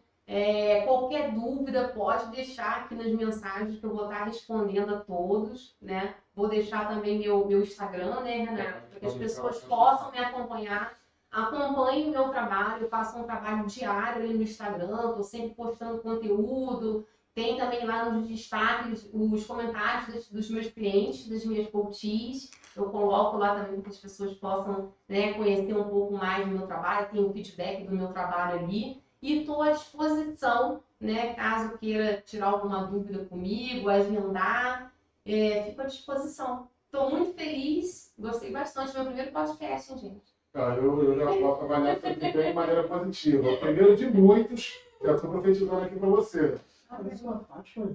Qualquer dúvida pode deixar aqui nas mensagens que eu vou estar respondendo a todos, né? Vou deixar também meu Instagram, né, Renato? Para que as pessoas possam me acompanhar. Acompanhem o meu trabalho, eu faço um trabalho diário ali no Instagram, estou sempre postando conteúdo. Tem também lá nos destaques os comentários dos meus clientes, das minhas coaches. Eu coloco lá também para que as pessoas possam, né, conhecer um pouco mais do meu trabalho, tem o feedback do meu trabalho ali. E estou à disposição, né, caso queira tirar alguma dúvida comigo, agendar, fico à disposição. Estou muito feliz, gostei bastante do meu primeiro podcast, hein, gente? Eu já posso trabalhar sempre de maneira positiva. O primeiro de muitos, já estou profetizando aqui para você. Mas uma Fátima.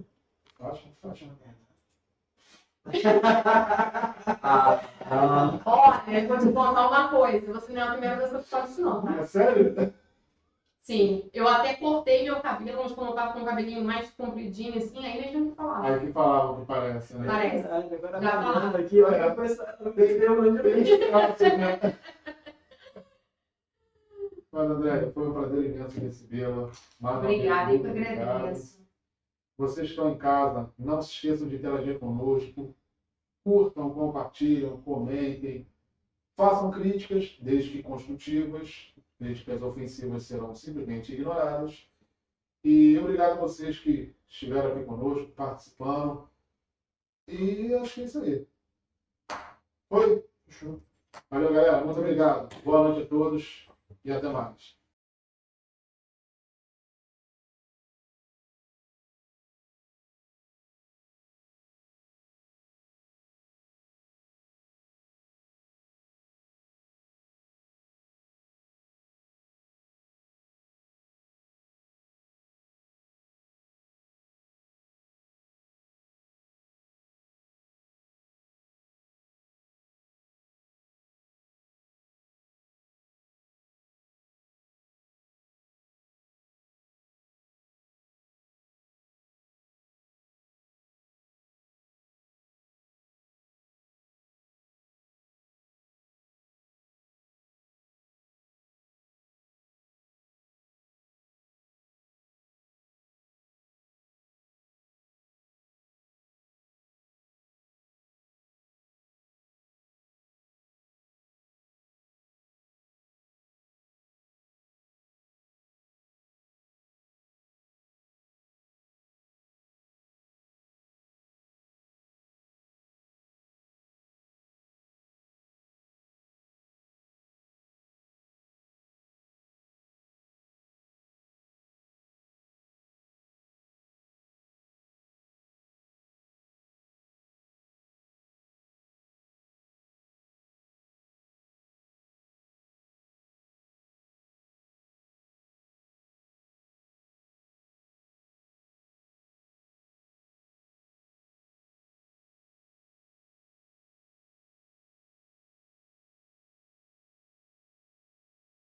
Fátima. Olha, eu vou te contar uma coisa, você não é a primeira pessoa que fala isso não, tá? É sério? Sim, eu até cortei meu cabelo, mas quando eu tava com o cabelinho mais compridinho assim, aí eles não falavam. Aí que falavam que parece, né? Parece. Agora Já tá falaram. falando aqui, ó. Já Mas, André, foi um prazer imenso recebê-la. Obrigada, eu que agradeço. Vocês que estão em casa, não se esqueçam de interagir conosco. Curtam, compartilhem, comentem. Façam críticas, desde que construtivas. Críticas ofensivas serão simplesmente ignoradas. E obrigado a vocês que estiveram aqui conosco, participando. E acho que é isso aí. Foi? Valeu, galera. Muito obrigado. Boa noite a todos e até mais.